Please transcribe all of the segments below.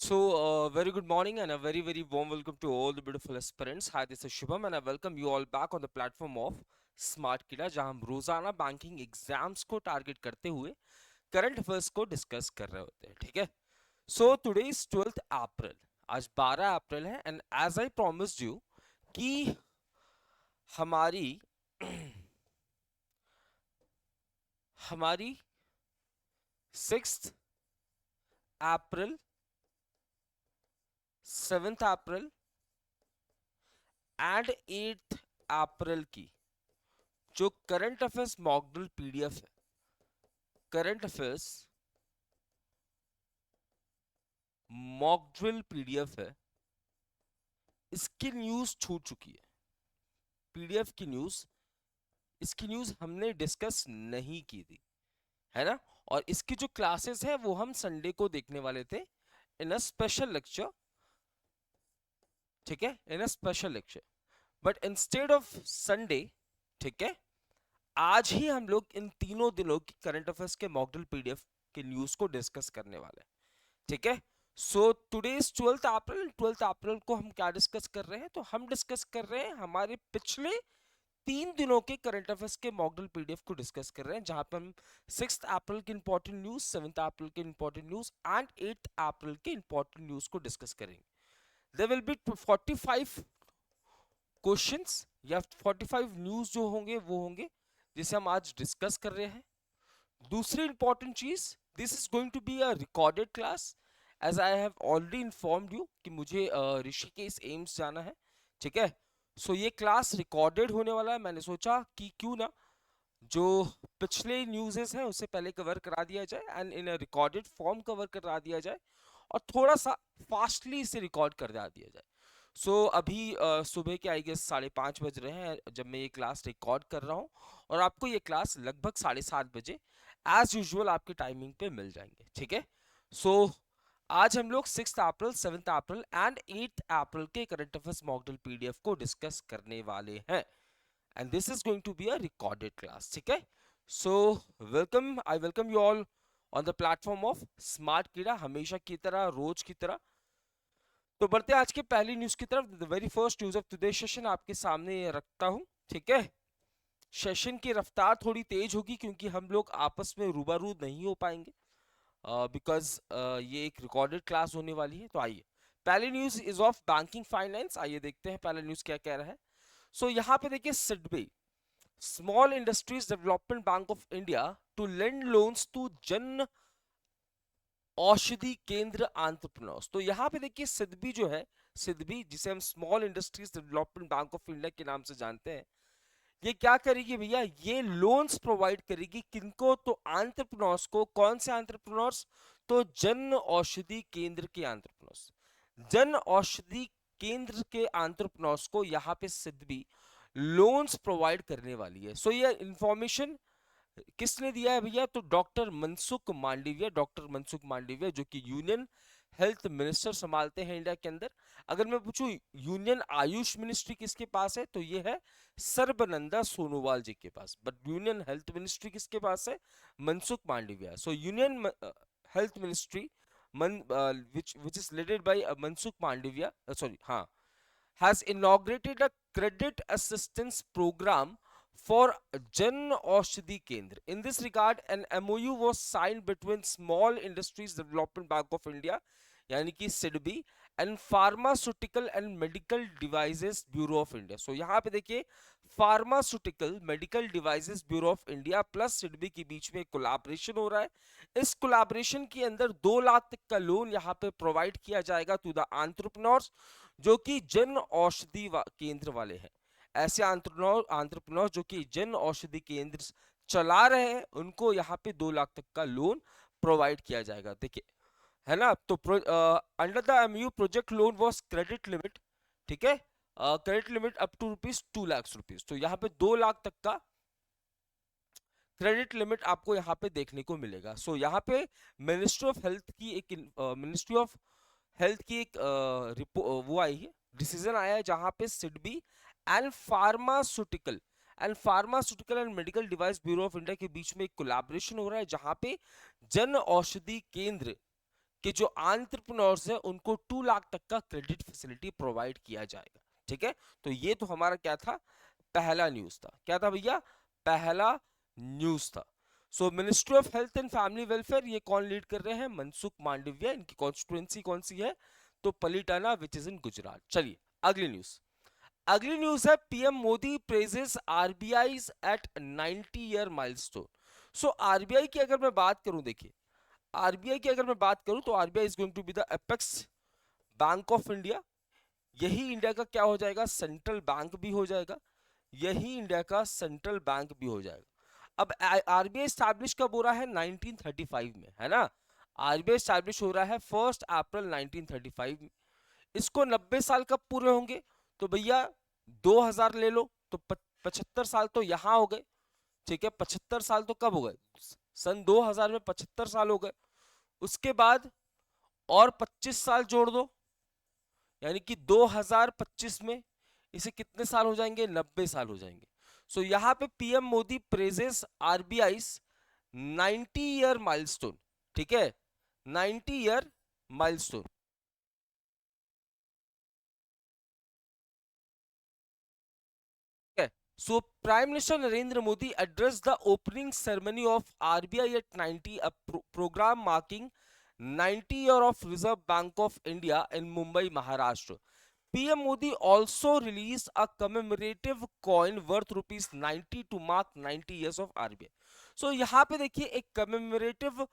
Very good morning and a very warm welcome to all the beautiful aspirants. Hi, this is Shubham and I welcome you all back on the platform of Smart Kida, जहां हम रोजाना banking exams को target करते हुए current affairs को discuss कर रहे होते हैं, ठीक है। सो टुडे इज 12th अप्रैल, आज 12 अप्रैल है and as I promised you कि हमारी हमारी 6th April, 7th April and 8th अप्रैल की जो करंट अफेयर्स मॉकड्रिल पीडीएफ है, करंट अफेयर्स मॉकड्रिल पीडीएफ है, इसकी न्यूज छूट चुकी है। पीडीएफ की न्यूज, इसकी न्यूज हमने डिस्कस नहीं की थी, है ना। और इसकी जो क्लासेस है वो हम संडे को देखने वाले थे इन अ स्पेशल लेक्चर, ठीक है, in a special lecture. But instead of Sunday, ठीक है, आज ही हम लोग इन तीनों दिनों की करंट अफेयर्स के मॉकड्रिल पीडीएफ के न्यूज को डिस्कस करने वाले हैं, ठीक है। So today is 12th April, 12th अप्रैल को हम क्या डिस्कस कर रहे हैं, तो हम डिस्कस कर रहे हैं हमारे पिछले 3 दिनों के करंट अफेयर्स के मॉकड्रिल पीडीएफ को डिस्कस कर रहे हैं, जहां पर हम 6th अप्रैल के इंपॉर्टेंट न्यूज, 7th अप्रैल के important news and 8th April के इंपॉर्टेंट न्यूज को डिस्कस करेंगे। देयर विल बी 45 क्वेश्चंस या 45 न्यूज जो होंगे वो होंगे जिसे हम आज डिस्कस कर रहे हैं। दूसरी इंपॉर्टेंट चीज, this is going to be a recorded class, as I have already informed you कि मुझे ऋषिकेश एम्स जाना है, ठीक है। सो ये क्लास रिकॉर्डेड होने वाला है। मैंने सोचा कि क्यों ना जो पिछले न्यूज़ेस हैं उसे पहले कवर करा दिया जाए and in a recorded form cover करा दिया जाए और थोड़ा सा फास्टली इसे रिकॉर्ड कर दिया जाए। अभी सुबह के आई गेस 5:30 बज रहे हैं जब मैं ये क्लास रिकॉर्ड कर रहा हूँ, और आपको ये क्लास लगभग 7:30 बजे एज यूजुअल आपके टाइमिंग पे मिल जाएंगे, ठीक है। सो आज हम लोग 6th April, 7th April and 8th April के करंट अफेयर्स मॉडल पीडीएफ को डिस्कस करने वाले हैं and this is going to be a recorded class, ठीक है। So welcome, I welcome you all on the platform of smart Keeda, हमेशा की तरह, रोज की तरह। तो बढ़ते हैं आज के पहली न्यूज की तरफ। The very first news of today session आपके सामने रखता हूं, ठीक है। सेशन की रफ्तार थोड़ी तेज होगी क्योंकि हम लोग आपस में रूबरू नहीं हो पाएंगे बिकॉज ये एक रिकॉर्डेड क्लास होने वाली है। तो आइए, पहली news is of banking finance. आइए देखते हैं पहला न्यूज क्या कह रहा है। यहाँ पे देखिए, SIDBI Small Industries Development Bank of India to lend loans to Jan Aushadhi केंद्र एंटरप्रेन्योर्स। तो यहाँ पे देखिए सिडबी जो है, सिडबी जिसे हम small Industries Development Bank of India के नाम से जानते हैं, ये क्या करेगी भैया, ये लोन्स प्रोवाइड करेगी किनको, तो एंटरप्रेन्योर्स को। कौन से एंटरप्रेन्योर्स, तो जन औषधि केंद्र के एंटरप्रेन्योर्स, जन औषधि केंद्र के एंटरप्रेन्योर्स को यहाँ पे सिडबी लोन्स प्रोवाइड करने वाली है। ये इंफॉर्मेशन किसने दिया है भैया, तो डॉक्टर मनसुख मांडविया, डॉक्टर मनसुख मांडविया जो कि यूनियन हेल्थ मिनिस्टर संभालते हैं इंडिया के अंदर। अगर मैं पूछूं यूनियन आयुष मिनिस्ट्री किसके पास है, तो ये है सर्बानंदा सोनोवाल जी के पास। बट यूनियन हेल्थ मिनिस्ट्री किसके पास है, Mansukh Mandaviya. Union health ministry which is led by Mansukh Mandavia, sorry, हाँ, has inaugurated a credit assistance program for Jan Aushadhi Kendra. In this regard, an MOU was signed between Small Industries Development Bank of India, यानी कि SIDBI, and pharmaceutical and medical devices bureau of India. यहाँ पे देखिए, pharmaceutical medical devices bureau of India plus SIDBI के बीच में collaboration हो रहा है। इस कोलैबोरेशन के अंदर 2 लाख तक का लोन यहाँ पे प्रोवाइड किया जाएगा टू द एंटरप्रेन्योर्स जो कि जन औषधि केंद्र वाले हैं। ऐसे एंटरप्रेन्योर जो कि जन औषधि केंद्र चला रहे हैं, उनको यहाँ पे 2 लाख तक का लोन प्रोवाइड किया जाएगा, देखिए, है ना। तो under the MU project loan was credit limit, ठीक है, credit limit up to ₹2 lakh. तो यहाँ पे 2 लाख तक का क्रेडिट लिमिट आपको यहाँ पे देखने को मिलेगा। यहाँ पे मिनिस्ट्री ऑफ हेल्थ की एक मिनिस्ट्री ऑफ हेल्थ की एक वो आई है, डिसीजन आया है, जहां पे SIDBI and pharmaceutical and medical device bureau of India के बीच में एक कोलैबोरेशन हो रहा है, जहां पे जन औषधि केंद्र कि जो एंटरप्रेन्योर्स है उनको 2 लाख तक का क्रेडिट फैसिलिटी प्रोवाइड किया जाएगा। ठीक है, तो ये तो हमारा क्या था, पहला न्यूज था। क्या था भैया, पहला न्यूज था। सो ministry of health and family welfare, ये कौन लीड कर रहे हैं, मनसुख मांडविया। इनकी कॉन्स्टिट्यूएंसी कौन सी है, तो पलिटाना विच इज इन गुजरात। चलिए अगली न्यूज। अगली न्यूज है PM Modi praises RBI at 90 year milestone. So RBI की अगर मैं बात करूं, देखिए आरबीआई की अगर मैं बात करूं तो RBI is going to be the apex bank of India. यही इंडिया का क्या हो जाएगा, सेंट्रल बैंक भी हो जाएगा। यही इंडिया का सेंट्रल बैंक भी हो जाएगा। अब आरबीआई स्टैब्लिश कब हो रहा है, 1935 में, है ना। आरबीआई स्टैब्लिश हो रहा है 1 अप्रैल 1935 में। इसको 90 साल कब पूरे होंगे, तो भैया 2000 ले लो, तो 75 साल तो यहां हो गए। ठीक है, 75 साल तो कब हो गए, सन 2000 में 75 साल हो गए। उसके बाद और 25 साल जोड़ दो, यानी कि 2025 में इसे कितने साल हो जाएंगे, 90 साल हो जाएंगे। सो यहां पे PM Modi praises RBI 90 year milestone. ठीक है, 90 year milestone. So Prime Minister Narendra Modi addressed the opening ceremony of RBI at 90, a program marking 90 year of Reserve Bank of India in Mumbai, Maharashtra. PM Modi also released a commemorative coin worth rupees 90 to mark 90 years of RBI. So यहाँ पे देखिए एक commemorative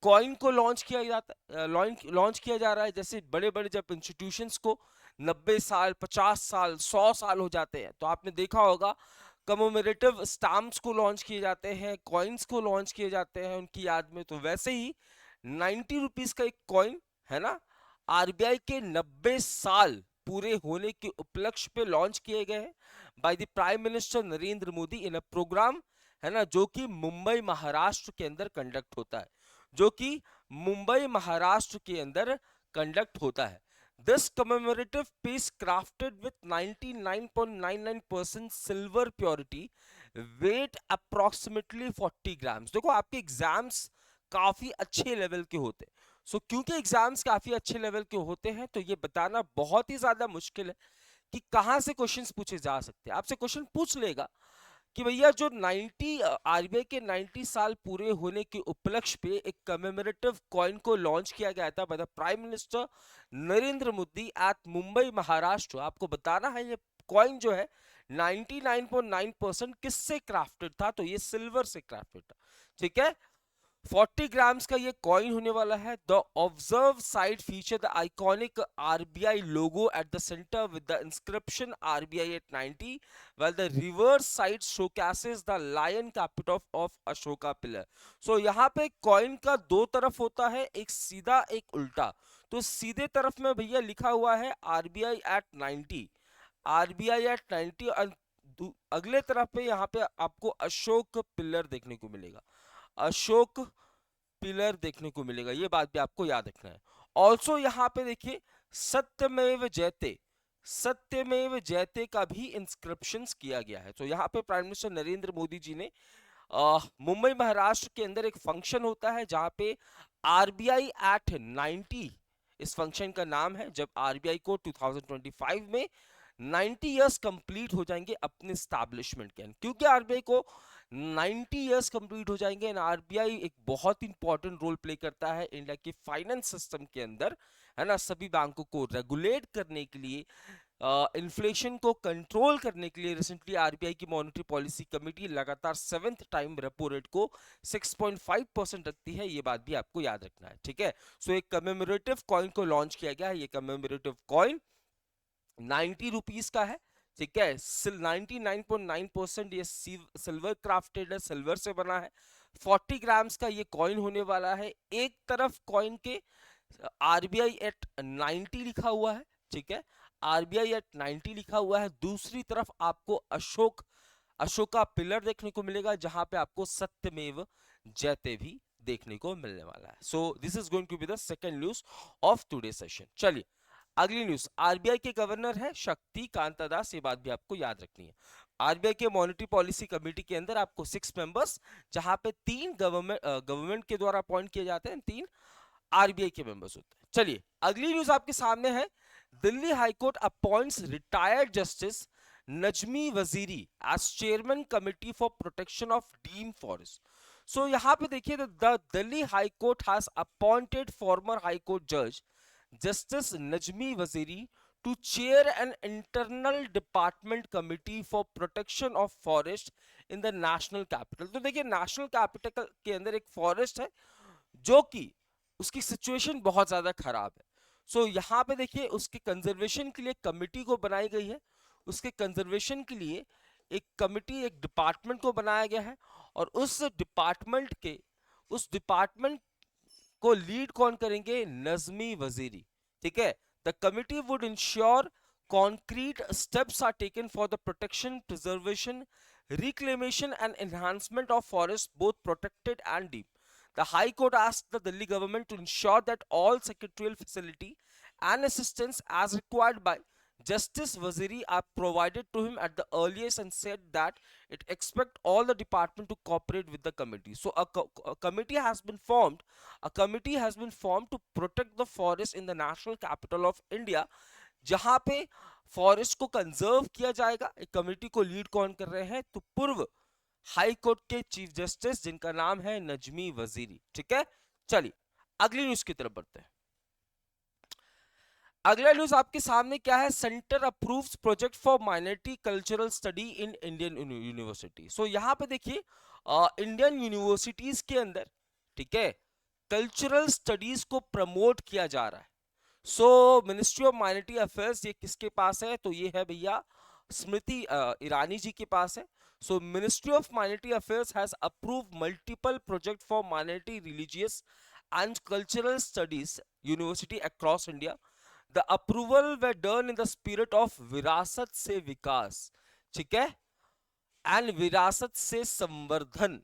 coin को launch किया जाता, launch किया जा रहा है। जैसे बड़े बड़े जब इंस्टीट्यूशंस को 90 साल 50 साल 100 साल हो जाते हैं, तो आपने देखा होगा कमोमेरेटिव स्टैम्प्स को लॉन्च किए जाते हैं, कॉइन्स को लॉन्च किए जाते हैं उनकी याद में। तो वैसे ही 90 रुपीज का एक कॉइन है ना, आरबीआई के 90 साल पूरे होने के उपलक्ष्य पे लॉन्च किए गए हैं by the Prime minister Narendra Modi in a programme, है ना, जो कि मुंबई महाराष्ट्र के अंदर कंडक्ट होता है, जो कि मुंबई महाराष्ट्र के अंदर कंडक्ट होता है। This commemorative piece crafted with 99.99% silver purity, weight approximately 40 grams। देखो आपके एग्जाम्स काफी अच्छे लेवल के होते हैं। क्योंकि एग्जाम्स काफी अच्छे लेवल के होते हैं तो ये बताना बहुत ही ज्यादा मुश्किल है कि कहां से क्वेश्चंस पूछे जा सकते हैं। आपसे क्वेश्चन पूछ लेगा कि भैया जो 90 आरबीआई के 90 साल पूरे होने के उपलक्ष्य पे एक कमेमोरेटिव कॉइन को लॉन्च किया गया था by the Prime minister Narendra Modi at Mumbai Maharashtra. आपको बताना है ये कॉइन जो है 99.9% किससे क्राफ्टेड था, तो ये सिल्वर से क्राफ्टेड था। ठीक है, 40 ग्राम्स का ये कॉइन होने वाला है। द ऑब्जर्व side feature the iconic RBI logo at the centre with the inscription RBI at 90, while the reverse side showcases the lion capital of Ashoka pillar. So यहाँ पे कॉइन का दो तरफ होता है, एक सीधा एक उल्टा। तो सीधे तरफ में भैया लिखा हुआ है आरबीआई एट 90, आरबीआई एट 90, और अगले तरफ पे यहाँ पे आपको अशोक पिलर देखने को मिलेगा, अशोक पिलर देखने को मिलेगा। ये बात भी आपको याद रखना है। ऑल्सो यहाँ पे देखिए सत्यमेव जयते, सत्यमेव जयते का भी इंस्क्रिप्शन किया गया है। तो यहाँ पे प्राइम मिनिस्टर नरेंद्र मोदी जी ने मुंबई महाराष्ट्र के अंदर एक फंक्शन होता है जहां पे आरबीआई एट 90 इस फंक्शन का नाम है, जब आरबीआई को 2025 में 90 इयर्स कंप्लीट हो जाएंगे अपने स्टैब्लिशमेंट के। क्योंकि आरबीआई को 90 इयर्स कंप्लीट हो जाएंगे एंड आरबीआई एक बहुत इंपॉर्टेंट रोल प्ले करता है इंडिया के फाइनेंस सिस्टम के अंदर, है ना, सभी बैंकों को रेगुलेट करने के लिए, इन्फ्लेशन को कंट्रोल करने के लिए। रिसेंटली आरबीआई की मॉनेटरी पॉलिसी कमेटी लगातार 7th टाइम रेपो रेट को 6.5% रखती है, ये बात भी आपको याद रखना है। ठीक है, सो एक कमेमोरेटिव कॉइन को लॉन्च किया गया है। ये कमेमोरेटिव कॉइन 90 रुपीस का है। ठीक है, 99.9% ये सिल्वर क्राफ्टेड है, सिल्वर से बना है। 40 ग्राम्स का ये कॉइन होने वाला है। एक तरफ कॉइन के आरबीआई एट 90 लिखा हुआ है, ठीक है, आरबीआई एट 90 लिखा हुआ है। दूसरी तरफ आपको अशोका पिलर देखने को मिलेगा जहां पे आपको सत्यमेव जयते भी देखने को मिलने वाला है। So this is going to be the second news of today session. चलिए अगली न्यूज, आरबीआई के गवर्नर है शक्ति कांता दास, ये बात भी आपको याद रखनी है। आरबीआई के मॉनेटरी पॉलिसी कमेटी के अंदर आपको 6 मेंबर्स, जहां पे 3 गवर्नमेंट के द्वारा अपॉइंट किए जाते हैं, 3 आरबीआई के मेंबर्स होते हैं। चलिए अगली न्यूज आपके सामने है, Delhi high court appoints retired justice Najmi Waziri as chairman committee for protection of deem forest. So यहां पे देखिए, the Delhi high court has appointed former high court जज justice Najmi Waziri to chair an internal department committee for protection of forest in the national capital। तो देखिए national capital के अंदर एक forest है जो कि उसकी सिचुएशन बहुत ज्यादा खराब है। सो यहाँ पे देखिए उसके कंजर्वेशन के लिए कमिटी को बनाई गई है, उसके कंजर्वेशन के लिए एक कमिटी, एक डिपार्टमेंट को बनाया गया है, और उस डिपार्टमेंट को लीड कौन करेंगे? नजमी वजीरी। ठीक है, the committee would ensure concrete steps are taken for the protection, preservation, reclamation and enhancement of forests, both protected and deep. The High Court asked the Delhi government to ensure that all secretarial facility and assistance as required by Justice Waziri are provided to him at the earliest, and said that it expect all the department to cooperate with the committee. So a committee has been formed. A committee has been formed to protect the forest in the national capital of India, जहां पे forest को conserve किया जाएगा। एक committee को lead कौन कर रहे हैं? तो पूर्व हाई कोर्ट के चीफ जस्टिस जिनका नाम है नजमी वजीरी। ठीक है, चलिए अगली न्यूज की तरफ बढ़ते हैं। अगला न्यूज आपके सामने क्या है? Centre approves project for minority cultural study in Indian university. So यहां पे देखिए इंडियन यूनिवर्सिटीज के अंदर, ठीक है, कल्चरल स्टडीज को प्रमोट किया जा रहा है। सो मिनिस्ट्री ऑफ माइनॉरिटी अफेयर्स ये किसके पास है? तो ये है भैया स्मृति ईरानी जी के पास है। सो ministry of minority affairs has approved multiple project for minority religious and cultural studies university across India. The approval were done in the spirit of विरासत से विकास, ठीक है, and विरासत से संवर्धन,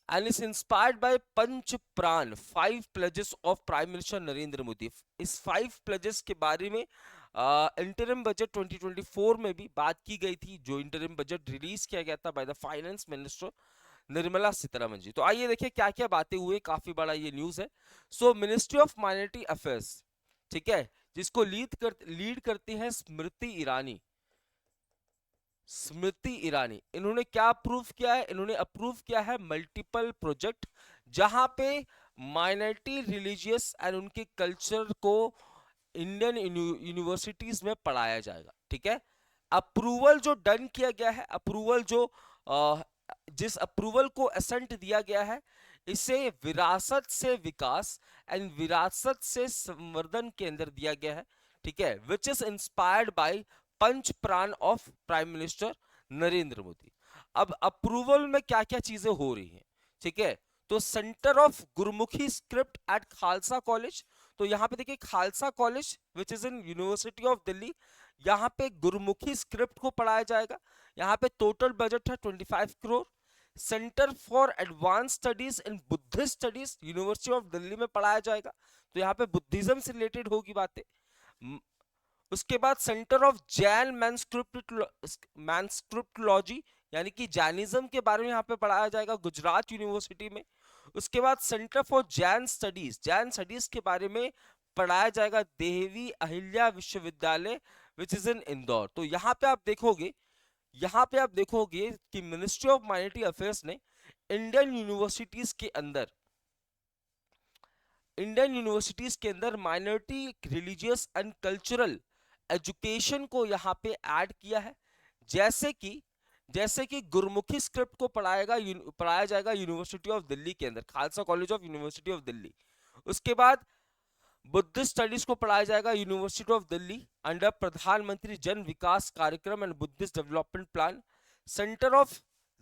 and is inspired by पंच प्राण 5 pledges of Prime Minister Narendra Modi. इस 5 pledges के बारे में इंटरिम बजट 2024 में भी बात की गई थी, जो इंटरिम बजट रिलीज किया गया था by the finance minister Nirmala Sitharaman ji. तो आइए देखिए क्या क्या बातें हुई, काफी बड़ा ये न्यूज है। सो मिनिस्ट्री ऑफ माइनॉरिटी अफेयर्स, ठीक है, जिसको लीड करती है स्मृति ईरानी। स्मृति ईरानी, इन्होंने क्या अप्रूव किया है? इन्होंने अप्रूव किया है मल्टीपल प्रोजेक्ट जहां पे माइनॉरिटी रिलीजियस एंड उनके कल्चर को इंडियन यूनिवर्सिटीज में पढ़ाया जाएगा। ठीक है, अप्रूवल जो डन किया गया है, अप्रूवल जो जिस अप्रूवल को असेंट दिया गया है, इसे विरासत से विकास एंड विरासत से संवर्धन के अंदर दिया गया है। ठीक है, विच इज इंस्पायर्ड बाय पंच प्राण of prime minister Narendra Modi. अब अप्रूवल में क्या क्या चीजें हो रही हैं? ठीक है, तो centre of Gurmukhi script at Khalsa college. तो यहाँ पे देखिए Khalsa college which is in university of Delhi, यहाँ पे गुरमुखी स्क्रिप्ट को पढ़ाया जाएगा। यहाँ पे टोटल बजट है 25 crore. Centre for advance studies in Buddhist studies university of Delhi में पढ़ाया जाएगा। तो यहाँ पे बुद्धिज्म से रिलेटेड होगी बातें। उसके बाद सेंटर ऑफ जैन मैनस्क्रिप्टोलॉजी, यानी कि जैनिज्म के बारे में यहाँ पे पढ़ाया जाएगा गुजरात यूनिवर्सिटी में। उसके बाद सेंटर फॉर जैन स्टडीज के बारे में पढ़ाया जाएगा देवी अहिल्या विश्वविद्यालय विच इज इन इंदौर। तो यहाँ पे आप देखोगे कि मिनिस्ट्री ऑफ माइनॉरिटी अफेयर्स ने इंडियन यूनिवर्सिटीज के अंदर minority religious and cultural education को यहाँ पे ऐड किया है। जैसे कि गुरमुखी स्क्रिप्ट को पढ़ाया जाएगा यूनिवर्सिटी ऑफ दिल्ली के अंदर, Khalsa college of university of Delhi. उसके बाद बुद्धिस्ट स्टडीज को पढ़ाया जाएगा यूनिवर्सिटी ऑफ दिल्ली अंडर प्रधानमंत्री जन विकास कार्यक्रम and Buddhist development plan. Centre of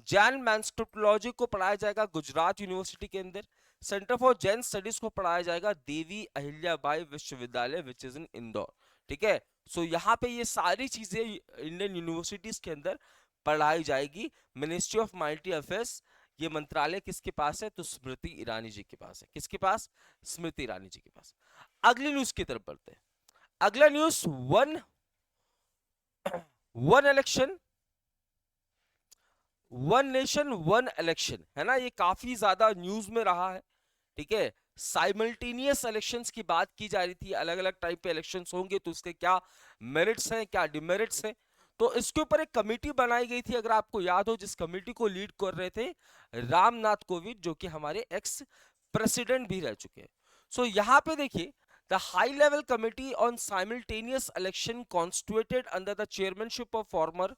Jain manuscriptology को पढ़ाया जाएगा गुजरात यूनिवर्सिटी के अंदर। सेंटर फॉर जैन स्टडीज को पढ़ाया जाएगा देवी अहिल्याबाई विश्वविद्यालय विच इज इन इंदौर। ठीक है, सो यहाँ पे ये सारी चीजें इंडियन यूनिवर्सिटीज के अंदर पढ़ाई जाएगी। मिनिस्ट्री ऑफ माइनॉरिटी अफेयर्स, ये मंत्रालय किसके पास है? तो स्मृति ईरानी जी के पास है। किसके पास? स्मृति ईरानी जी के पास। अगली न्यूज की तरफ बढ़ते हैं। अगला news one election one nation one election है ना, ये काफी ज्यादा न्यूज में रहा है। ठीक है, साइमल्टेनियस इलेक्शंस की बात की जा रही थी, अलग अलग टाइप के इलेक्शंस होंगे तो उसके क्या मेरिट्स हैं, क्या डिमेरिट्स हैं। तो इसके ऊपर एक कमेटी बनाई गई थी, अगर आपको याद हो, जिस कमेटी को लीड कर रहे थे रामनाथ कोविंद, जो कि हमारे एक्स प्रेसिडेंट भी रह चुके हैं। सो यहाँ पे देखिए, the high level committee on simultaneous election constituted under the chairmanship of former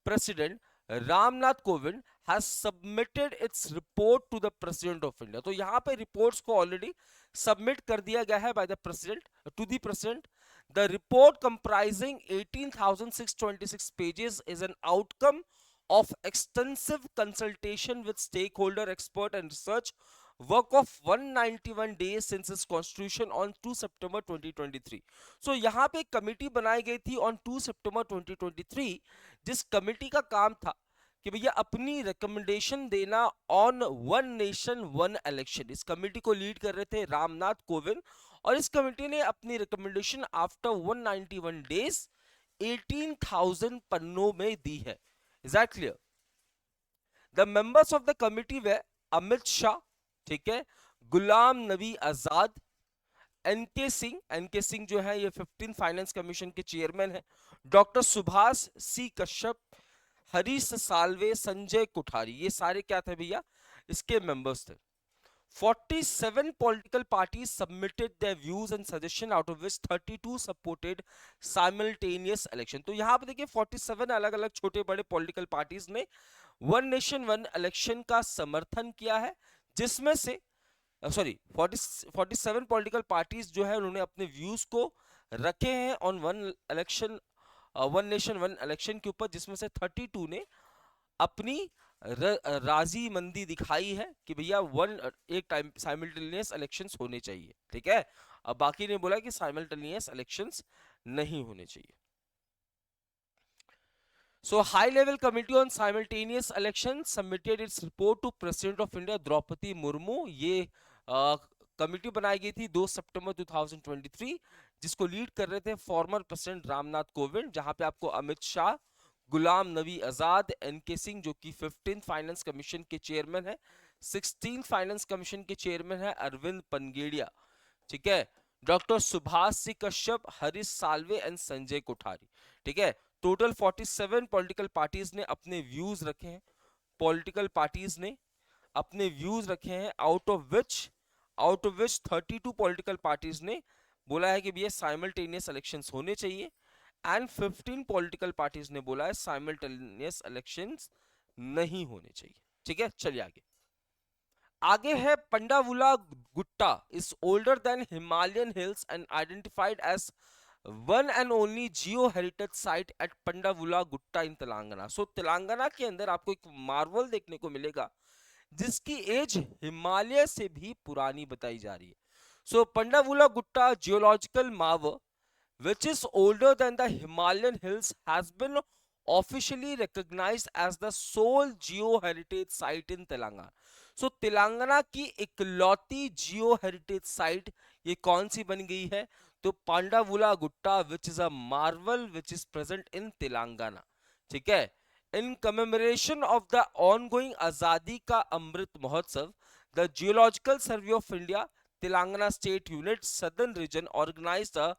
President Ramnath Kovind has submitted its report to the President of India. तो यहाँ पे reports को already submit कर दिया गया है by the President to the President. The report comprising 18,626 pages is an outcome of extensive consultation with stakeholder, expert and research work of 191 days since its constitution on 2 September 2023. So यहाँ पे एक committee बनाई गई थी on 2 September 2023, जिस committee का काम था कि भैया अपनी रिकमेंडेशन देना on one nation one election. इस कमेटी को लीड कर रहे थे रामनाथ कोविंद, और इस कमेटी ने अपनी रिकमेंडेशन आफ्टर 191 डेज 18,000 पन्नों में दी है। Is that clear? The members of the committee वे अमित शाह, ठीक है, गुलाम नबी आजाद, एनके सिंह जो है ये 15 फाइनेंस कमीशन के चेयरमैन है, डॉक्टर सुभाष सी कश्यप, हरीश साल्वे, संजय कोठारी, ये सारे क्या थे भैया, इसके मेंबर्स थे। 47 political parties submitted their views and suggestion, out of which 32 supported simultaneous election. तो यहाँ पे देखिए 47 अलग अलग छोटे बड़े पॉलिटिकल पार्टीज ने वन नेशन वन इलेक्शन का समर्थन किया है, जिसमें से 47 पॉलिटिकल पार्टीज जो है उन्होंने अपने व्यूज को रखे हैं on one nation one election के ऊपर, जिसमें से 32 ने अपनी राजी मंदी दिखाई है कि भैया एक टाइम साइमल्टेनियस इलेक्शंस होने चाहिए, ठीक है। अब बाकी ने बोला कि साइमल्टेनियस इलेक्शंस नहीं होने चाहिए। So high level committee on simultaneous elections submitted its report to President of India Draupadi Murmu. ये कमिटी बनाई गई थी 2 सितंबर 2023, जिसको लीड कर रहे थे फॉर्मर प्रेसिडेंट रामनाथ कोविंद, जहां पे आपको अमित शाह, गुलाम नबी आजाद, एनके सिंह जो कि 15 फाइनेंस कमीशन के चेयरमैन है, 16 फाइनेंस कमीशन के चेयरमैन है अरविंद पनगेड़िया, ठीक है, doctor Subhash C Kashyap, Harish Salve and Sanjay Kothari, ठीक है। टोटल 47 पॉलिटिकल पार्टीज ने अपने व्यूज रखे हैं, out of which 32 political parties ने बोला है कि भैया साइमल्टेनियस इलेक्शंस होने चाहिए, एंड 15 पॉलिटिकल पार्टीज ने बोला है साइमल्टेनियस इलेक्शंस नहीं होने चाहिए, ठीक है। चलिए आगे है Pandavula Gutta is older than Himalayan hills and identified as one and only geo heritage site at Pandavula Gutta in Telangana. So Telangana के अंदर आपको एक मार्वल देखने को मिलेगा जिसकी एज हिमालय से भी पुरानी बताई जा रही है। So Pandavula Gutta geological marvel which is older than the Himalayan hills has been officially recognized as the sole geo heritage site in Telangana. So Telangana की इकलौती जियो हेरिटेज साइट ये कौन सी बन गई है? तो पांडावुला Gutta, which is a marvel which is present in Telangana, ठीक है। In commemoration of the ongoing आजादी का Amrit Mahotsav, the Geological Survey of India, Telangana State Unit, Southern Region organized a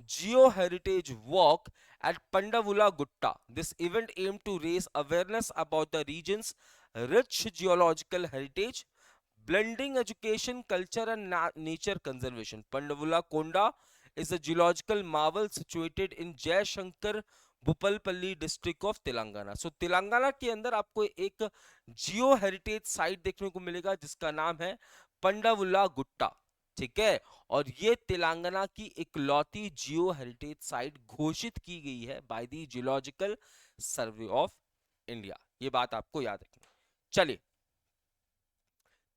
Geo Heritage Walk at Pandavula Gutta. This event aimed to raise awareness about the region's rich geological heritage, blending education, culture and nature conservation. Pandavula Konda is a geological marvel situated in Jayashankar Bhupalpally district of Telangana. So Telangana के अंदर आपको एक जियो heritage site देखने को मिलेगा जिसका नाम है पंडावुला गुट्टा, ठीक है, और ये तेलंगाना की इकलौती जियो हेरिटेज साइट घोषित की गई है by the Geological Survey of India. ये बात आपको याद रखनी। चलिए,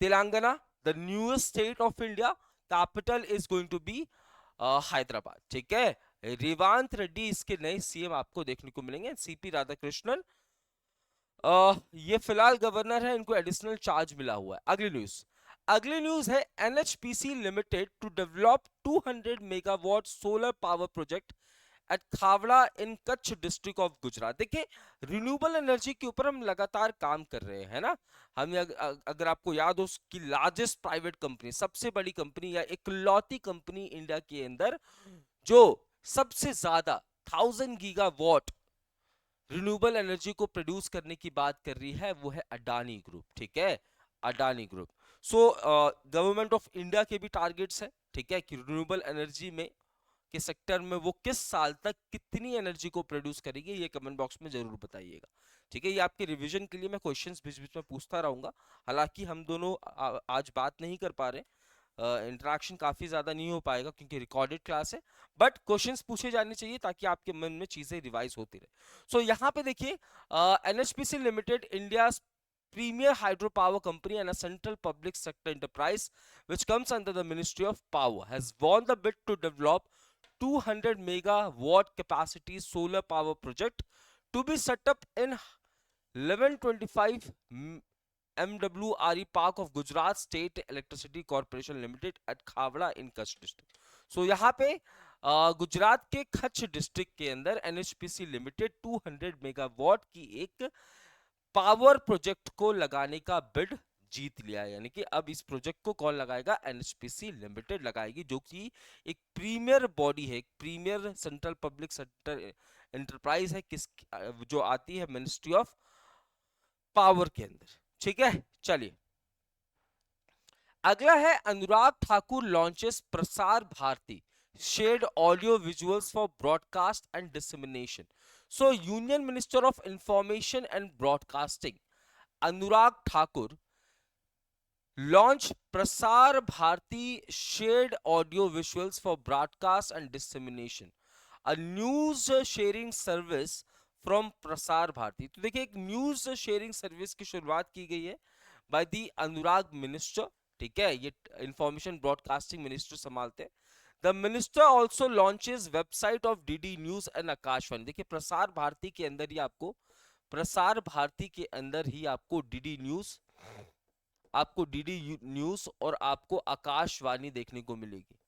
Telangana the newest state of India, capital is going to be Hyderabad, ठीक है। रेवंत रेड्डी इसके नए सीएम आपको देखने को मिलेंगे, सीपी राधाकृष्णन ये फिलहाल गवर्नर है, इनको एडिशनल चार्ज मिला हुआ है। अगली न्यूज है NHPC limited to develop 200 megawatt solar power project at Khavda in Kutch district of Gujarat. देखिए रिन्यूएबल एनर्जी के ऊपर हम लगातार काम कर रहे हैं ना। हम अगर आपको याद हो कि लार्जेस्ट प्राइवेट कंपनी, सबसे बड़ी कंपनी या इकलौती कंपनी इंडिया के अंदर जो सबसे ज्यादा 1000 गीगावाट रिन्यूएबल एनर्जी को प्रोड्यूस करने की बात कर रही है, वो है अडानी ग्रुप। ठीक है, Adani group. So government of India के भी टारगेट्स है, ठीक है, कि रिन्यूएबल एनर्जी में के सेक्टर में वो किस साल तक कितनी एनर्जी को प्रोड्यूस करेगी, ये कमेंट बॉक्स में जरूर बताइएगा। ठीक है, ये आपके रिवीजन के लिए मैं क्वेश्चंस बीच बीच में पूछता रहूंगा। हालांकि हम दोनों आज बात नहीं कर पा रहे, इंटरेक्शन काफी ज्यादा नहीं हो पाएगा क्योंकि रिकॉर्डेड क्लास है, बट क्वेश्चंस पूछे जाने चाहिए ताकि आपके मन में चीजें रिवाइज होती रहे। सो यहाँ पे देखिए NHPC limited India premier hydropower company and a central public sector enterprise which comes under the Ministry of Power has won the bid to develop 200 megawatt capacity solar power project to be set up in 1125 MWRE Park of Gujarat State Electricity Corporation Limited at Khavda in Kutch district. So यहाँ पे गुजरात के Kutch district के अंदर NHPC limited 200 megawatt की एक power project को लगाने का बिड जीत लिया है। यानी कि अब इस प्रोजेक्ट को कौन लगाएगा, एनएचपीसी लिमिटेड लगाएगी, जो कि एक प्रीमियर बॉडी है, एक premier central public sector enterprise है, किस जो आती है मिनिस्ट्री ऑफ पावर के अंदर। ठीक है, चलिए अगला है Anurag Thakur launches Prasar Bharati shared audio visuals for broadcast and dissemination. So Union Minister of Information and Broadcasting Anurag Thakur launched Prasar Bharati shared audio visuals for broadcast and dissemination, a news sharing service from Prasar Bharati. तो देखिए एक news sharing service की शुरुआत की गई है by the Anurag minister. ठीक है, ये इंफॉर्मेशन ब्रॉडकास्टिंग मिनिस्टर संभालते हैं। The minister also launches website of DD News and Akashvani. देखिए प्रसार भारती के अंदर ही आपको, प्रसार भारती के अंदर ही आपको डीडी न्यूज, आपको डीडी न्यूज और आपको आकाशवाणी देखने को मिलेगी,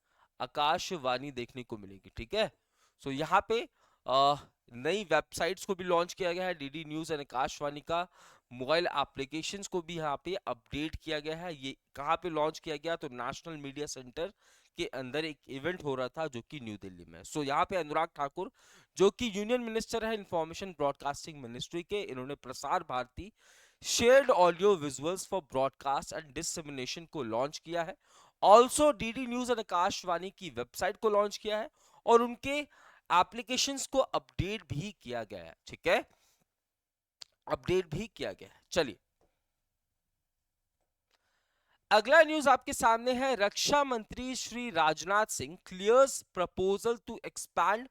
आकाशवाणी देखने को मिलेगी। ठीक है, सो यहाँ पे नई वेबसाइट्स को भी लॉन्च किया गया है, डीडी न्यूज एंड आकाशवाणी का मोबाइल एप्लीकेशंस को भी यहाँ पे अपडेट किया गया है। ये कहाँ पे लॉन्च किया गया, तो नेशनल मीडिया सेंटर के अंदर एक इवेंट हो रहा था जो कि न्यू दिल्ली में। सो यहाँ पे अनुराग ठाकुर जो कि यूनियन मिनिस्टर है इंफॉर्मेशन ब्रॉडकास्टिंग मिनिस्ट्री के, इन्होंने Prasar Bharati shared audio visuals for broadcast and dissemination को लॉन्च किया है। Also DD news and Akashvani की वेबसाइट को लॉन्च किया है और उनके एप्लीकेशंस को अपडेट भी किया गया है। ठीक है, अपडेट भी किया गया है। चलिए अगला न्यूज आपके सामने है, रक्षा मंत्री Shri Rajnath Singh clears proposal to expand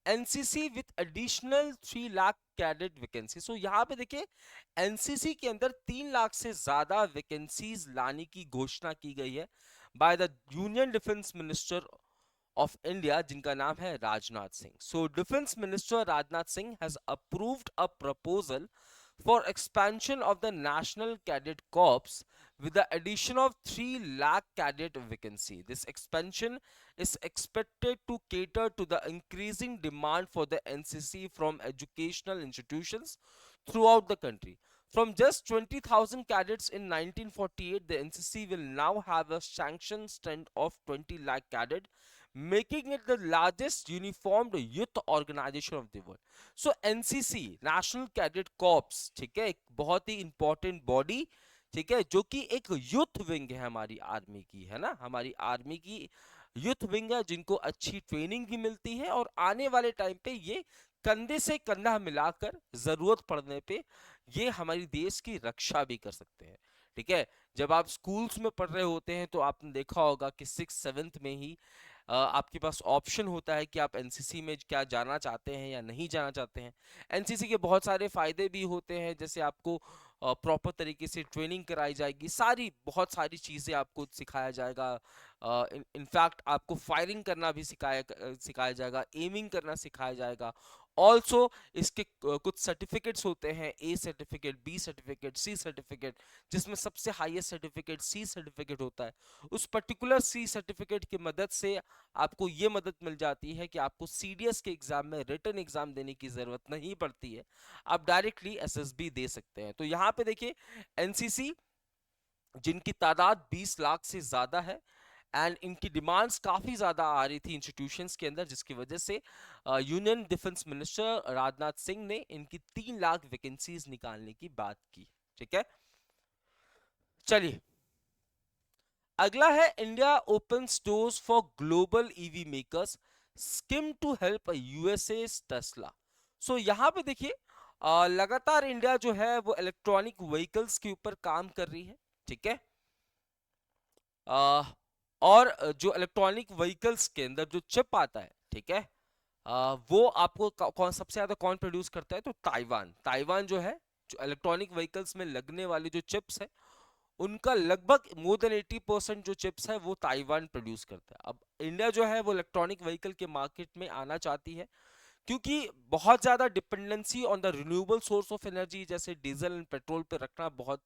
NCC with additional 3 lakh cadet vacancy. So यहाँ पे देखिए एनसीसी के अंदर 3 लाख से ज्यादा वैकेंसीज लाने की घोषणा की गई है by the union defence minister of India, जिनका नाम है Rajnath Singh. So defence minister Rajnath Singh has approved a proposal for expansion of the National Cadet Corps with the addition of 3 lakh cadet vacancy. This expansion is expected to cater to the increasing demand for the NCC from educational institutions throughout the country. From just 20,000 cadets in 1948, the NCC will now have a sanctioned strength of 20 lakh cadets, making it the largest uniformed youth organization of the world. So NCC national cadet corps, ठीक है, एक बहुत ही important body, ठीक है, जो कि एक youth wing है हमारी आर्मी की, है ना, हमारी आर्मी की यूथ विंग है जिनको अच्छी ट्रेनिंग भी मिलती है और आने वाले टाइम पे ये कंधे से कंधा मिलाकर जरूरत पड़ने पे ये हमारी देश की रक्षा भी कर सकते हैं। ठीक है, जब आप स्कूल्स में पढ़ रहे होते हैं तो आपने देखा होगा कि 6th-7th में ही आपके पास ऑप्शन होता है कि आप एनसीसी में क्या जाना चाहते हैं या नहीं जाना चाहते हैं। एनसीसी के बहुत सारे फायदे भी होते हैं, जैसे आपको प्रॉपर तरीके से ट्रेनिंग कराई जाएगी, सारी बहुत सारी चीज़ें आपको सिखाया जाएगा, इनफैक्ट आपको फायरिंग करना भी सिखाया जाएगा, एमिंग करना सिखाया जाएगा। ऑल्सो इसके कुछ सर्टिफिकेट्स होते हैं, A certificate, B certificate, C certificate, जिसमें सबसे हाईएस्ट सर्टिफिकेट सी सर्टिफिकेट होता है। उस पर्टिकुलर सी सर्टिफिकेट की मदद से आपको ये मदद मिल जाती है कि आपको सीडीएस के एग्जाम में रिटन एग्जाम देने की जरूरत नहीं पड़ती है, आप डायरेक्टली एसएसबी दे सकते हैं। तो यहाँ पे देखिए एनसीसी जिनकी तादाद 20 लाख से ज्यादा है एंड इनकी डिमांड्स काफी ज्यादा आ रही थी इंस्टीट्यूशंस के अंदर, जिसकी वजह से union defence minister Rajnath Singh ने इनकी 3 लाख वैकेंसीज निकालने की बात की। ठीक है, चलिए अगला है India open stores for global EV makers scheme to help USA Tesla. So यहां पे देखिए लगातार इंडिया जो है वो इलेक्ट्रॉनिक व्हीकल्स के ऊपर काम कर रही है। ठीक है, और जो इलेक्ट्रॉनिक व्हीकल्स के अंदर जो चिप आता है, ठीक है, वो आपको कौन सबसे ज्यादा कौन प्रोड्यूस करता है, तो ताइवान जो है, जो इलेक्ट्रॉनिक व्हीकल्स में लगने वाले जो चिप्स है उनका लगभग मोर देन 80% जो चिप्स है वो ताइवान प्रोड्यूस करता है। अब इंडिया जो है वो इलेक्ट्रॉनिक व्हीकल के मार्केट में आना चाहती है, क्योंकि बहुत ज्यादा dependency on the renewable source of energy जैसे डीजल एंड पेट्रोल पे रखना बहुत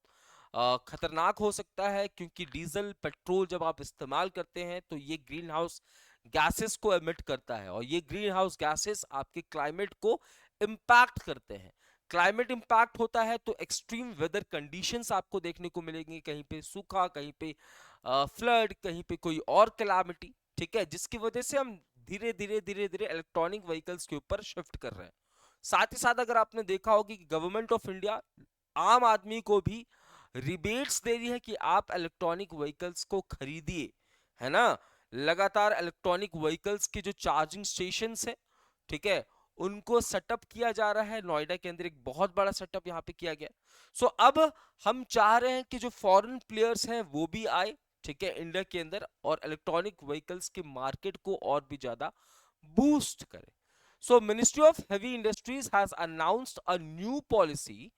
खतरनाक हो सकता है, क्योंकि डीजल पेट्रोल जब आप इस्तेमाल करते हैं तो ये ग्रीन हाउस गैसेस को एमिट करता है, और ये ग्रीन हाउस गैसेस आपके क्लाइमेट को इम्पैक्ट करते हैं। क्लाइमेट इम्पैक्ट होता है तो एक्सट्रीम वेदर कंडीशंस आपको देखने को मिलेंगी, कहीं पे सूखा, कहीं पे फ्लड, कहीं पे कोई और कैलामिटी। ठीक है, जिसकी वजह से हम धीरे धीरे इलेक्ट्रॉनिक व्हीकल्स के ऊपर शिफ्ट कर रहे हैं। साथ ही साथ अगर आपने देखा होगी कि गवर्नमेंट ऑफ इंडिया आम आदमी को भी रिबेट्स दे रही है कि आप इलेक्ट्रॉनिक व्हीकल्स को खरीदिए, है ना। लगातार इलेक्ट्रॉनिक व्हीकल्स के जो चार्जिंग स्टेशंस है, ठीक है, उनको सेटअप किया जा रहा है। नोएडा के अंदर एक बहुत बड़ा सेटअप यहाँ पे किया गया। सो अब हम चाह रहे हैं कि जो फॉरेन प्लेयर्स हैं वो भी आए, ठीक है, इंडिया के अंदर, और इलेक्ट्रॉनिक व्हीकल्स के मार्केट को और भी ज्यादा बूस्ट करें। सो ministry of heavy industries has announced a new policy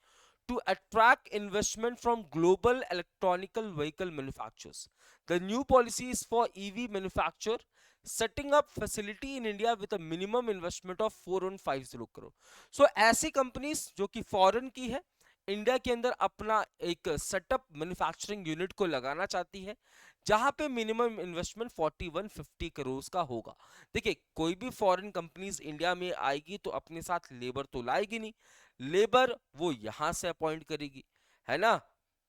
to attract investment from global electronic vehicle manufacturers. The new policy is for EV manufacturer setting up facility in India with a minimum investment of 4150 crore. So ऐसी companies जो कि foreign की है, India के अंदर अपना एक setup manufacturing unit को लगाना चाहती है, जहां पे मिनिमम इन्वेस्टमेंट 4150 करोड़ का होगा। देखिए कोई भी फॉरेन कंपनीज इंडिया में आएगी तो अपने साथ लेबर तो लाएगी नहीं, लेबर वो यहां से अपॉइंट करेगी, है ना,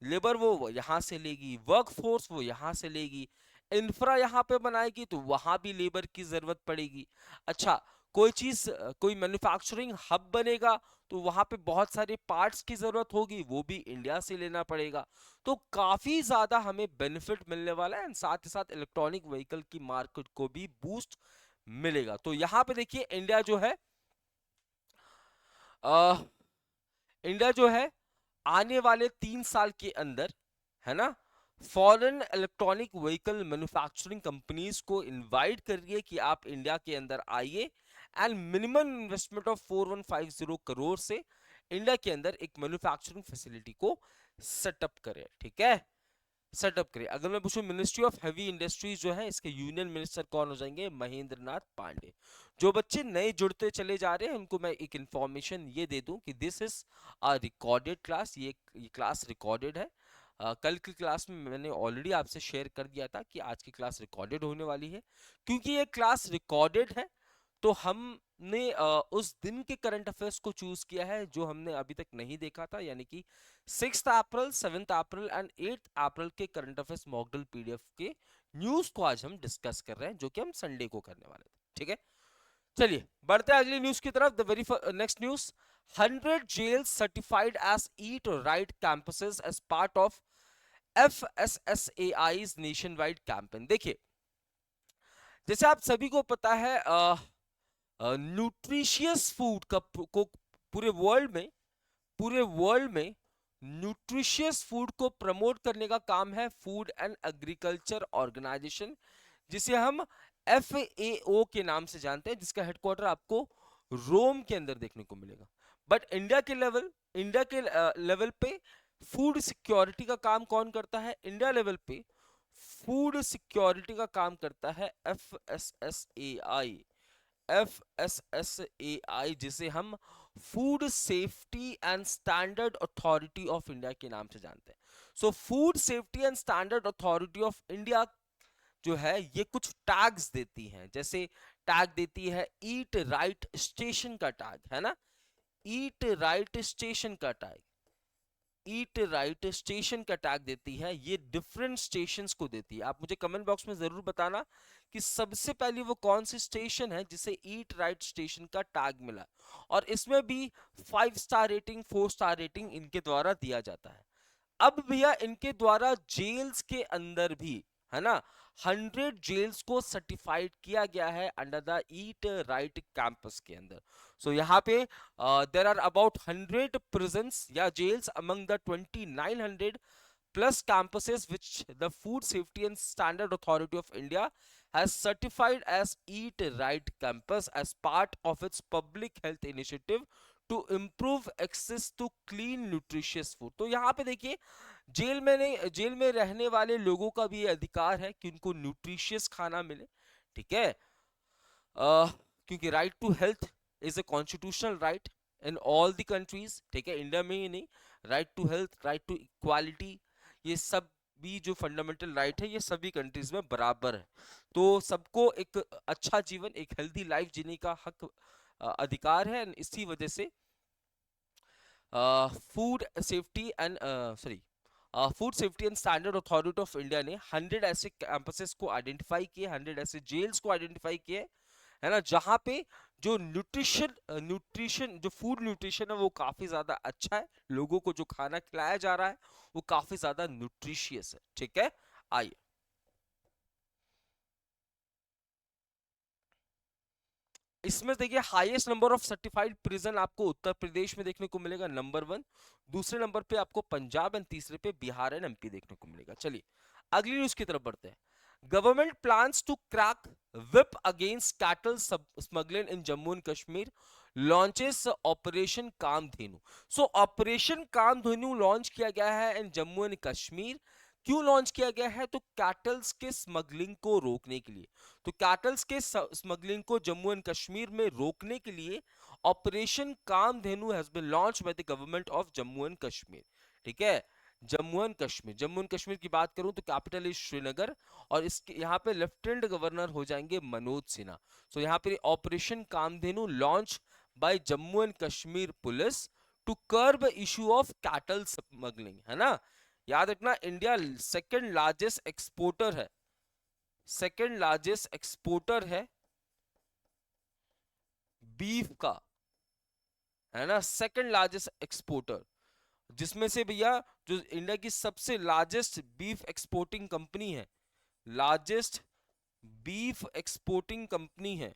लेबर वो यहां से लेगी, वर्कफोर्स वो यहां से लेगी, इंफ्रा यहां पे बनाएगी तो वहां भी लेबर की जरूरत पड़ेगी। अच्छा, कोई चीज, कोई मैन्युफैक्चरिंग हब बनेगा तो वहां पे बहुत सारे पार्ट्स की जरूरत होगी, वो भी इंडिया से लेना पड़ेगा। तो काफी ज्यादा हमें बेनिफिट मिलने वाला है, साथ ही साथ इलेक्ट्रॉनिक व्हीकल की मार्केट को भी बूस्ट मिलेगा। तो यहाँ पे देखिए इंडिया जो है इंडिया जो है आने वाले 3 साल के अंदर, है ना, foreign electronic vehicle manufacturing companies को इनवाइट कर रही है कि आप इंडिया के अंदर आइए and minimum investment of 4150 crore से इंडिया के अंदर एक मैन्युफैक्चरिंग फैसिलिटी को सेटअप करें। ठीक है, सेटअप करें। अगर मैं पूछूं मिनिस्ट्री ऑफ हेवी इंडस्ट्रीज जो है, इसके यूनियन मिनिस्टर कौन हो जाएंगे, महेंद्र नाथ पांडे। जो बच्चे नए जुड़ते चले जा रहे हैं उनको मैं एक इंफॉर्मेशन ये दे दूं कि this is a recorded class, ये क्लास रिकॉर्डेड है। कल की क्लास में मैंने ऑलरेडी आपसे शेयर कर दिया था कि आज की क्लास रिकॉर्डेड होने वाली है। क्योंकि ये क्लास रिकॉर्डेड है तो हमने उस दिन के करंट अफेयर्स को चूज किया है जो हमने अभी तक नहीं देखा था, यानी कि 6 अप्रैल, 7 अप्रैल एंड 8 अप्रैल के करंट अफेयर्स मॉडल पीडीएफ के न्यूज को आज हम डिस्कस कर रहे हैं, जो कि हम संडे को करने वाले थे। ठीक है, चलिए बढ़ते हैं अगली न्यूज की तरफ। The very next news, 100 jails certified as eat right campuses as part of FSSAI's nation wide campaign. देखिए जैसे आप सभी को पता है न्यूट्रिशियस फूड का को पूरे वर्ल्ड में न्यूट्रिशियस फूड को प्रमोट करने का काम है फूड एंड एग्रीकल्चर ऑर्गेनाइजेशन, जिसे हम FAO के नाम से जानते हैं, जिसका हेडक्वार्टर आपको रोम के अंदर देखने को मिलेगा। बट इंडिया के लेवल पे फूड सिक्योरिटी का काम कौन करता है, इंडिया लेवल पे फूड सिक्योरिटी का काम करता है एफ एस एस ए आई, जिसे हम food safety and standard authority of India के नाम से जानते हैं। So food safety and standard authority of India जो है ये कुछ टैग्स देती हैं, जैसे टैग देती है ईट राइट स्टेशन का टैग, है ना, ईट राइट स्टेशन का टैग, ईट राइट स्टेशन का टैग देती है। ये डिफरेंट स्टेशंस को देती है। आप मुझे कमेंट बॉक्स में जरूर बताना कि सबसे पहले वो कौन सी स्टेशन है जिसे ईट राइट स्टेशन का टैग मिला, और इसमें भी 5 स्टार रेटिंग 4 स्टार रेटिंग इनके द्वारा दिया जाता है। अब भैया इनके द्वारा जेल्स के अंदर भी, है ना, 100 जेल्स को सर्टिफाइड किया गया है under the eat right campus के अंदर। सो यहाँ पे देर आर अबाउट 100 prisons या gels among the 2900 plus campuses which the Food Safety and Standard Authority of India has certified as Eat Right Campus as part of its public health initiative to improve access to clean nutritious food। तो यहाँ पे देखिए, jail में रहने वाले लोगों का भी ये अधिकार है कि उनको न्यूट्रिशियस खाना मिले, ठीक है। क्योंकि right to health is a constitutional right in all the countries, ठीक है, इंडिया में ही नहीं। Right to health, right to equality, ये सब भी जो फंडामेंटल राइट है ये सभी कंट्रीज में बराबर है। तो सबको एक अच्छा जीवन, एक हेल्दी लाइफ जीने का हक, अधिकार है। इसी वजह से food safety and food safety and standard authority of India ने 100 ऐसे कैंपसेस को आइडेंटिफाई किए, 100 ऐसे जेल्स को आइडेंटिफाई किए, है ना, जहां पे जो न्यूट्रिशन जो फूड न्यूट्रिशन है वो काफी ज्यादा अच्छा है, लोगों को जो खाना खिलाया जा रहा है वो काफी ज्यादा न्यूट्रिशियस है, ठीक है। आइए, इसमें देखिए highest number of certified prison आपको उत्तर प्रदेश में देखने को मिलेगा, नंबर 1। दूसरे नंबर पे आपको पंजाब एंड तीसरे पे बिहार एंड एमपी देखने को मिलेगा। चलिए अगली न्यूज की तरफ बढ़ते हैं। Government plans to crack whip against cattle smuggling in Jammu and Kashmir, launches operation Kamdhenu. So operation Kamdhenu launch किया गया है इन जम्मू एंड कश्मीर। क्यों लॉन्च किया गया है? तो कैटल्स के स्मगलिंग को रोकने के लिए। तो कैटल्स के स्मगलिंग को जम्मू एंड कश्मीर में रोकने के लिए operation Kamdhenu has been launch by the government of Jammu and Kashmir, ठीक है। जम्मू एंड कश्मीर की बात करूं तो कैपिटल इज श्रीनगर, और इसके यहाँ पे लेफ्टिनेंट गवर्नर हो जाएंगे मनोज सिन्हा। सो यहाँ पे operation Kamdhenu launch by Jammu and Kashmir police to curb issue of cattle smuggling, है ना। याद रखना, इंडिया सेकंड लार्जेस्ट एक्सपोर्टर है, सेकंड लार्जेस्ट एक्सपोर्टर है बीफ का, है ना, सेकंड लार्जेस्ट एक्सपोर्टर, जिसमें से भैया जो इंडिया की सबसे लार्जेस्ट बीफ एक्सपोर्टिंग कंपनी है, लार्जेस्ट बीफ एक्सपोर्टिंग कंपनी है,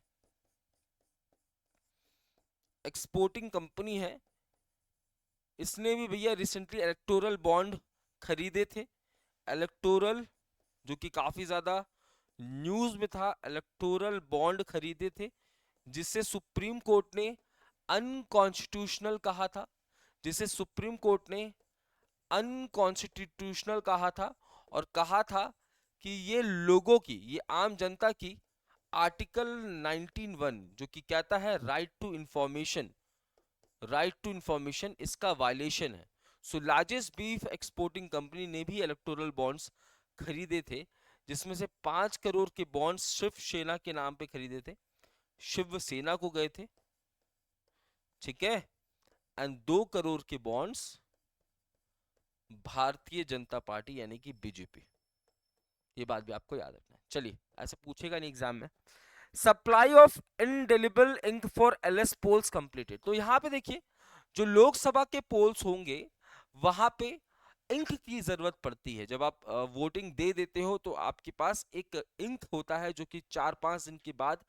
एक्सपोर्टिंग कंपनी है, इसने भी भैया रिसेंटली इलेक्टोरल बॉन्ड खरीदे थे। इलेक्टोरल, जो कि काफी ज्यादा न्यूज में था, इलेक्टोरल बॉन्ड खरीदे थे, जिसे सुप्रीम कोर्ट ने अनकॉन्स्टिट्यूशनल कहा था, जिसे सुप्रीम कोर्ट ने अनकॉन्स्टिट्यूशनल कहा था, और कहा था कि ये लोगों की, ये आम जनता की आर्टिकल 19(1) जो कि कहता है right to information, right to information, इसका वायलेशन है। So largest beef exporting company ने भी इलेक्टोरल बॉन्ड्स खरीदे थे, जिसमें से 5 करोड़ के बॉन्ड्स शिवसेना के नाम पे खरीदे थे, शिवसेना को गए थे, ठीक है, एंड 2 करोड़ के बॉन्ड्स भारतीय जनता पार्टी यानी कि बीजेपी। ये बात भी आपको याद रखना है। चलिए, ऐसे पूछेगा नहीं एग्जाम में। Supply of indelible ink for LS polls completed. तो यहां पे देखिए, जो लोकसभा के पोल्स होंगे वहां पे इंक की जरूरत पड़ती है। जब आप वोटिंग दे देते हो तो आपके पास एक इंक होता है जो कि 4-5 दिन के बाद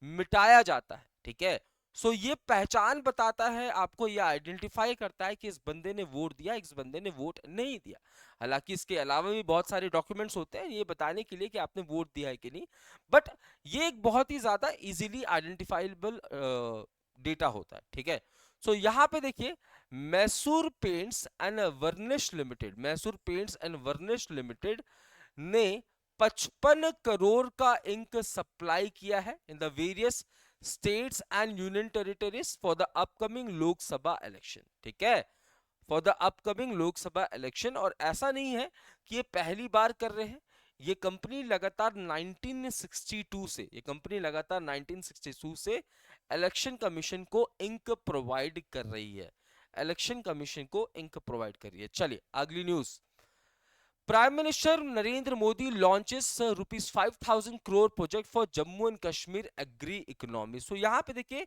मिटाया जाता है, ठीक है। सो ये पहचान बताता है आपको, ये आइडेंटिफाई करता है कि इस बंदे ने वोट दिया, इस बंदे ने वोट नहीं दिया। हालांकि इसके अलावा भी बहुत सारे डॉक्यूमेंट्स होते हैं ये बताने के लिए कि आपने वोट दिया है कि नहीं, बट ये एक बहुत ही ज्यादा इजीली आइडेंटिफाइबल डेटा होता है, ठीक है। सो यहाँ पे देखिए, Mysore paints and वर्निश limited, Mysore paints and वर्निश limited ने 55 करोड़ का इंक सप्लाई किया है in the various states and union territories for the upcoming Lok Sabha election. ठीक है, for the upcoming Lok Sabha election. और ऐसा नहीं है कि ये पहली बार कर रहे हैं, ये कंपनी लगातार 1962 से, ये कंपनी लगातार 1962 से इलेक्शन कमीशन को इंक प्रोवाइड कर रही है, इलेक्शन कमीशन को इंक प्रोवाइड कर रही है। चलिए अगली news. Prime minister Narendra Modi launches ₹5,000 crore project for Jammu and Kashmir agri economy. So यहाँ पे देखिए,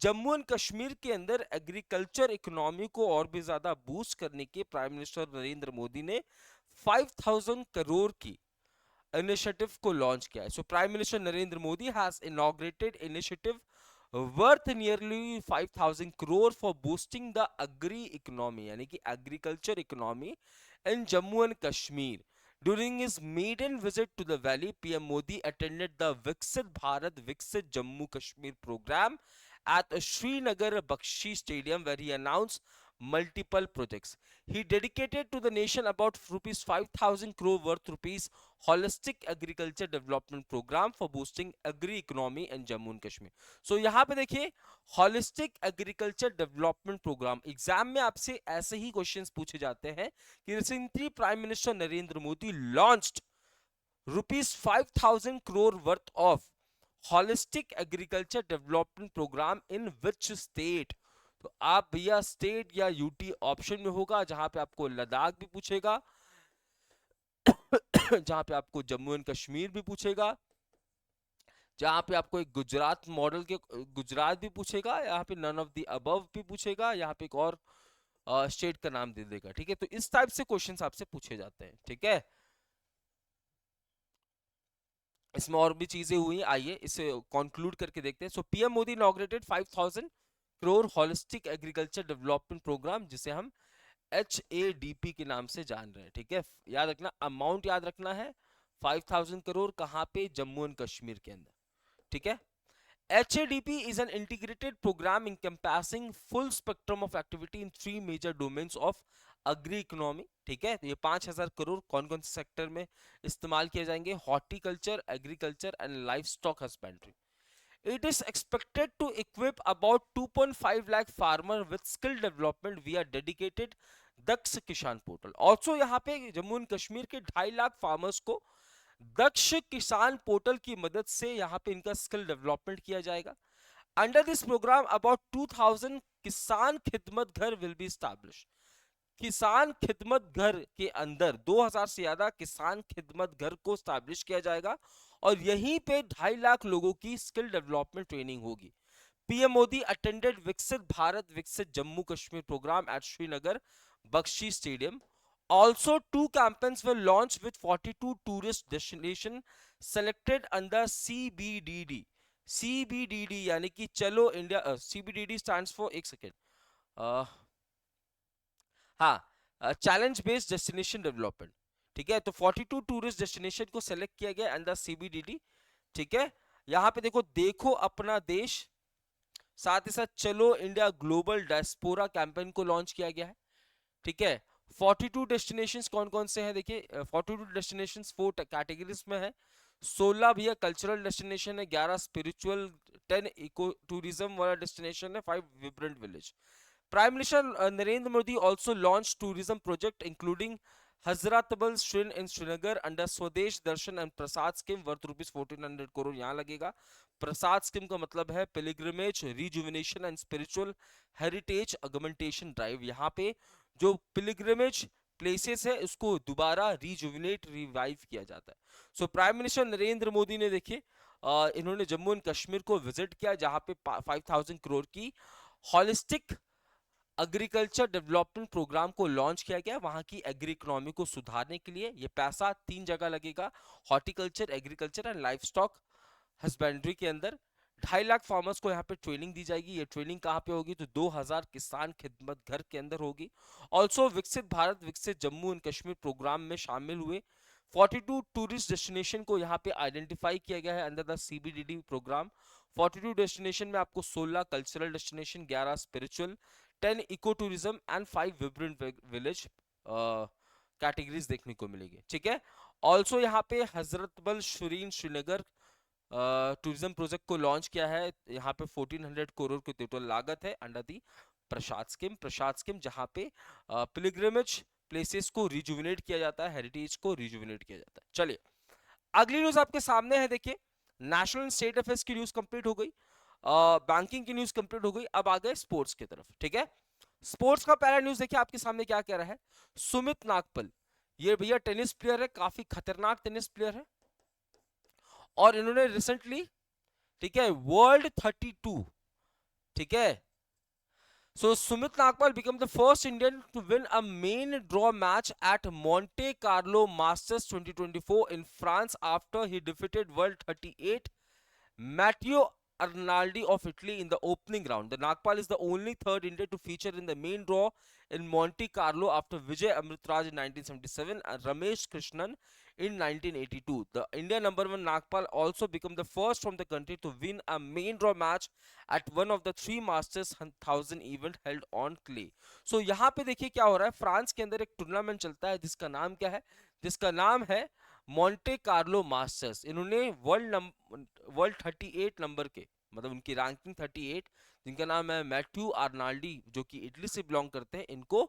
जम्मू एंड कश्मीर के अंदर एग्रीकल्चर इकोनॉमी को और भी ज्यादा बूस्ट करने के प्राइम मिनिस्टर नरेंद्र मोदी ने 5,000 करोड़ की इनिशिएटिव को लॉन्च किया है। So prime minister Narendra Modi has inaugurated initiative worth nearly 5,000 crore for boosting the agri economy, यानी कि agriculture economy in Jammu and Kashmir. During his maiden visit to the valley, PM Modi attended the Viksit Bharat Viksit Jammu Kashmir program at Srinagar Bakshi Stadium, where he announced multiple projects. He dedicated to the nation about ₹5,000 crore worth rupees holistic agriculture development program for boosting agri economy in Jammu and Kashmir. सो यहाँ पे देखिए, holistic agriculture development program, exam में आपसे ऐसे ही questions पूछे जाते हैं कि recently prime minister Narendra Modi launched ₹5,000 crore worth of holistic agriculture development program in which state. तो आप भैया स्टेट या यूटी ऑप्शन में होगा, जहां पे आपको लद्दाख भी पूछेगा जहां पे आपको जम्मू एंड कश्मीर भी पूछेगा, जहां पे आपको एक गुजरात मॉडल के गुजरात भी पूछेगा, यहाँ पे नन ऑफ द अबव भी पूछेगा, यहाँ पे एक और स्टेट का नाम दे देगा। ठीक है, तो इस टाइप से क्वेश्चंस आपसे पूछे जाते हैं। ठीक है, इसमें और भी चीजें हुई, आइए इसे कंक्लूड करके देखते हैं। So PM Modi inaugurated 5,000 crore holistic agriculture development programme, जिसे हम HADP के नाम से जान रहे हैं। ठीक है, याद रखना, अमाउंट याद रखना है 5,000 करोड़, कहां पे, जम्मू एंड कश्मीर के अंदर। ठीक है, HADP is an integrated program encompassing full spectrum of activity in three major domains of agri economy। ठीक है, तो ये 5,000 करोड़ कौन कौन से सेक्टर में इस्तेमाल किए जाएंगे? Horticulture, agriculture and life stock husbandry. It is expected to equip about 2.5 lakh farmer with skill development via dedicated दक्ष किसान पोर्टल। ऑल्सो यहाँ पे जम्मू एंड कश्मीर के 2.5 लाख फार्मर्स को दक्ष किसान पोर्टल की मदद से यहाँ पे इनका स्किल डेवलपमेंट किया जाएगा। अंडर दिस प्रोग्राम अबाउट 2,000 किसान खिदमत घर विल बी स्टैब्लिश। किसान खिदमत घर के अंदर 2,000 से ज्यादा किसान खिदमत घर को स्टैब्लिश किया जाएगा और यहीं पे 2.5 लाख लोगों की स्किल डेवलपमेंट ट्रेनिंग होगी। PM Modi attended Viksit Bharat Viksit Jammu Kashmir program at Srinagar Bakshi stadium. Also, two campaigns were launched with 42 tourist destinations selected under CBDD। CBDD यानी कि चलो इंडिया, CBDD stands for, एक सेकेंड, हाँ, चैलेंज बेस्ड डेस्टिनेशन डेवलपमेंट। ठीक है, तो 42 टूरिस्ट डेस्टिनेशन को सेलेक्ट किया गया अंडर CBDD। ठीक है, यहाँ पे देखो, देखो अपना देश, साथ ही साथ चलो इंडिया ग्लोबल डायस्पोरा कैंपेन को लॉन्च किया गया है। ठीक है, 42 डेस्टिनेशंस कौन कौन से हैं? देखिए, 42 डेस्टिनेशंस 4 कैटेगरीज में है। 16 भैया कल्चरल डेस्टिनेशन है, 11 स्पिरिचुअल, 10 इको टूरिज्म वाला डेस्टिनेशन है, 5 vibrant village. Prime minister Narendra Modi also launch tourism project including Hazratbal shrine in Srinagar under Swadesh Darshan and Prasad scheme worth ₹1,400 crore यहाँ लगेगा। प्रसाद स्कीम का मतलब है pilgrimage rejuvenation and spiritual heritage augmentation drive. यहाँ पे जो पिलग्रिमेज प्लेसेस है उसको दोबारा रिजुविनेट रिवाइव किया जाता है। So prime minister Narendra Modi ने देखिए, इन्होंने जम्मू एंड कश्मीर को विजिट किया, जहां पे 5,000 करोड़ की हॉलिस्टिक एग्रीकल्चर डेवलपमेंट प्रोग्राम को लॉन्च किया गया। वहां की एग्री इकोनॉमी को सुधारने के लिए ये पैसा 3 जगह लगेगा, horticulture, agriculture and life stock husbandry के अंदर। 2.5 लाख फार्मर्स को यहाँ पे ट्रेनिंग दी जाएगी। ये ट्रेनिंग कहाँ पे होगी? तो 2,000 किसान खिदमत घर के अंदर होगी। ऑल्सो विकसित भारत विकसित जम्मू एंड कश्मीर प्रोग्राम में शामिल हुए 42 टूरिस्ट डेस्टिनेशन को यहाँ पे आइडेंटिफाई किया गया है under the CBDD program. 42 destination में आपको 16 cultural destination, 11 spiritual, 10 eco tourism and 5 vibrant village categories देखने को मिलेगी। ठीक है, ऑल्सो यहाँ पे Hazratbal shrine Srinagar tourism project को लॉन्च किया है। यहाँ पे 1400 करोड़ की टोटल लागत है अंडर दी प्रसाद स्कीम, जहाँ पे पिलग्रिमेज प्लेसेस को रिजुविनेट किया जाता है, हेरिटेज को रिजुविनेट किया जाता है। चलिए अगली न्यूज आपके सामने है, देखिए नेशनल स्टेट अफेयर्स की न्यूज कंप्लीट हो गई, बैंकिंग की न्यूज कंप्लीट हो गई, अब आ गए स्पोर्ट्स की तरफ। ठीक है, स्पोर्ट्स का पहला न्यूज देखिए आपके सामने क्या कह रहा है। सुमित नागपल, ये भैया टेनिस प्लेयर है, काफी खतरनाक टेनिस प्लेयर है, और इन्होंने रिसेंटली, ठीक है, वर्ल्ड 32, ठीक है, so Sumit Nagpal became the first Indian to win a main draw match at Monte Carlo Masters 2024 in France after he defeated world 38 Matteo Arnaldi of Italy in the opening round. The Nagpal is the only third Indian to feature in the main draw in Monte Carlo after Vijay Amritraj in 1977 and Ramesh Krishnan in 1982. The India number one Nagpal also became the first from the country to win a main draw match at one of the three Masters 1000 event held on clay. So यहाँ पे देखिए क्या हो रहा है, France के अंदर एक टूर्नामेंट चलता है जिसका नाम क्या है, जिसका नाम है मॉन्टे कार्लो मास्टर्स। इन्होंने वर्ल्ड 38 नंबर के, मतलब उनकी रैंकिंग 38, जिनका नाम है मैथ्यू आर्नाल्डी जो कि इटली से बिलोंग करते हैं, इनको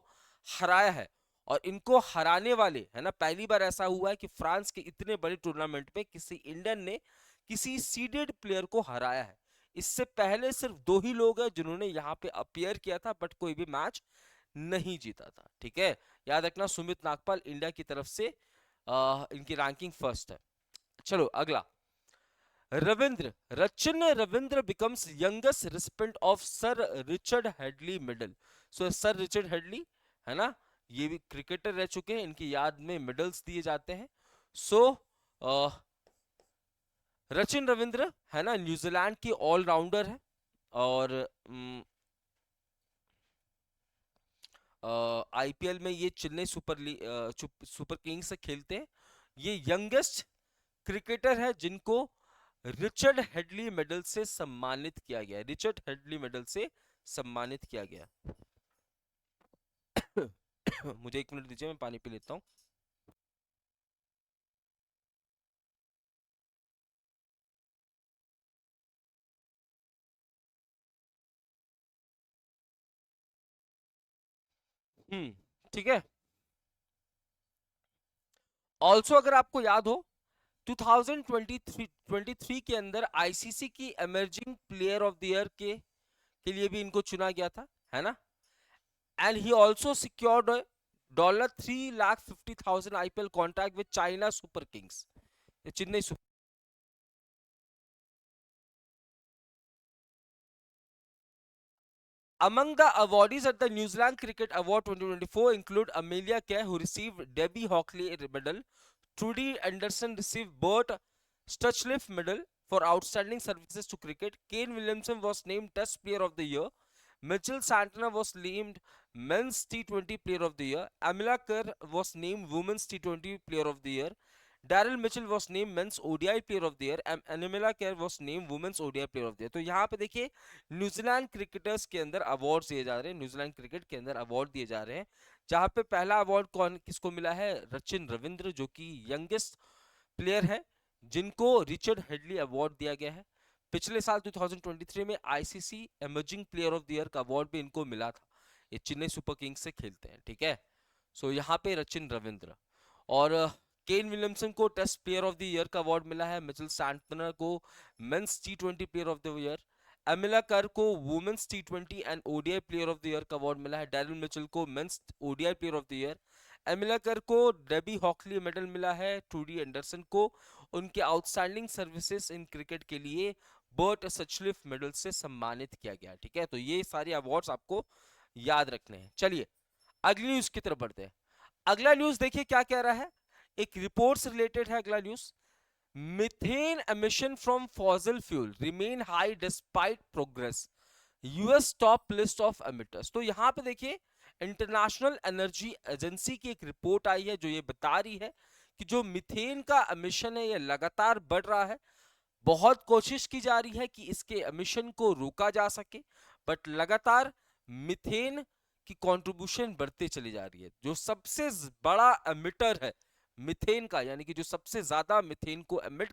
हराया है। और इनको हराने वाले है ना, पहली बार ऐसा हुआ है कि फ्रांस के इतने बड़े टूर्नामेंट में किसी इंडियन ने किसी सीडेड प्लेयर को हराया है। इससे पहले सिर्फ दो ही लोग हैं जिन्होंने यहाँ पे अपियर किया था बट कोई भी मैच नहीं जीता था। ठीक है, याद रखना सुमित नागपाल इंडिया की तरफ से इनकी रैंकिंग फर्स्ट है। चलो अगला, Rachin Ravindra becomes youngest recipient of sir Richard Hadlee medal. So sir Richard Hadlee है ना, ये भी क्रिकेटर रह चुके हैं, इनकी याद में मेडल्स दिए जाते हैं। सो रचिन रविंद्र है ना, न्यूजीलैंड की ऑलराउंडर है, और आईपीएल में ये चेन्नई सुपर किंग्स से खेलते हैं। ये यंगेस्ट क्रिकेटर है जिनको रिचर्ड हेडली मेडल से सम्मानित किया गया, रिचर्ड हेडली मेडल से सम्मानित किया गया। मुझे एक मिनट दीजिए, मैं पानी पी लेता हूँ। ठीक है। ऑल्सो अगर आपको याद हो 2023 के अंदर आईसीसी की emerging player of the year के लिए भी इनको चुना गया था, है ना। And he also secured $350,000 IPL contract with China super Kings, Chennai super. Among the awardees at the New Zealand Cricket Award 2024 include Amelia Kerr, who received Debbie Hockley Medal. Trudy Anderson received Bert Stuchliff Medal for outstanding services to cricket. Kane Williamson was named Test Player of the Year. Mitchell Santana was named Men's T20 Player of the Year. Amela Kerr was named Women's T20 Player of the Year. Daryl Mitchell was named Men's ODI Player of the Year and Anemila Kerr was named Women's ODI Player of the Year. तो यहाँ पे देखिए New Zealand cricketers के अंदर award दिए जा रहे हैं, न्यूजीलैंड क्रिकेट के अंदर अवार्ड दिए जा रहे हैं, जहाँ पे पहला अवार्ड किसको मिला है, रचिन रविंद्र जो कि यंगेस्ट प्लेयर है जिनको रिचर्ड हेडली अवार्ड दिया गया है। पिछले साल 2023 में ICC emerging player of the year का अवार्ड भी इनको मिला था, ये चेन्नई सुपर किंग्स से खेलते हैं। ठीक है, सो यहाँ पे रचिन रविंद्र, और केन विलियमसन को test player of the year का अवार्ड मिला है, मिचेल सैंटनर को मेंस टी20 player of the year, Amelia Kerr को वुमेन्स टी20 and ODI player of the year का अवार्ड मिला है, डैरिल मिचेल को men's ODI player of the year, Amelia Kerr को डेबी हॉकली मेडल मिला है, ट्रूडी एंडरसन को उनके आउटस्टैंडिंग सर्विसेज इन क्रिकेट के लिए बर्ट सचलिफ मेडल से सम्मानित किया गया। ठीक है, तो ये सारे अवार्ड्स आपको याद रखने हैं। चलिए अगली न्यूज की तरफ बढ़ते हैं। अगला न्यूज देखिए क्या कह रहा है, एक रिपोर्ट से रिलेटेड है अगला news. Methane emission from fossil fuel remain high despite progress, US top list of emitters. तो यहां पे देखिए इंटरनेशनल एनर्जी एजेंसी की एक रिपोर्ट आई है जो ये बता रही है कि जो मीथेन का एमिशन है ये लगातार बढ़ रहा है। बहुत कोशिश की जा रही है कि इसके एमिशन को रोका जा सके, बट लगातार मीथेन की कंट्रीब्यूशन बढ़ते चली जा रही है। जो सबसे बड़ा एमिटर है मिथेन का, यानी कि जो सबसे ज्यादा मिथेन को एमिट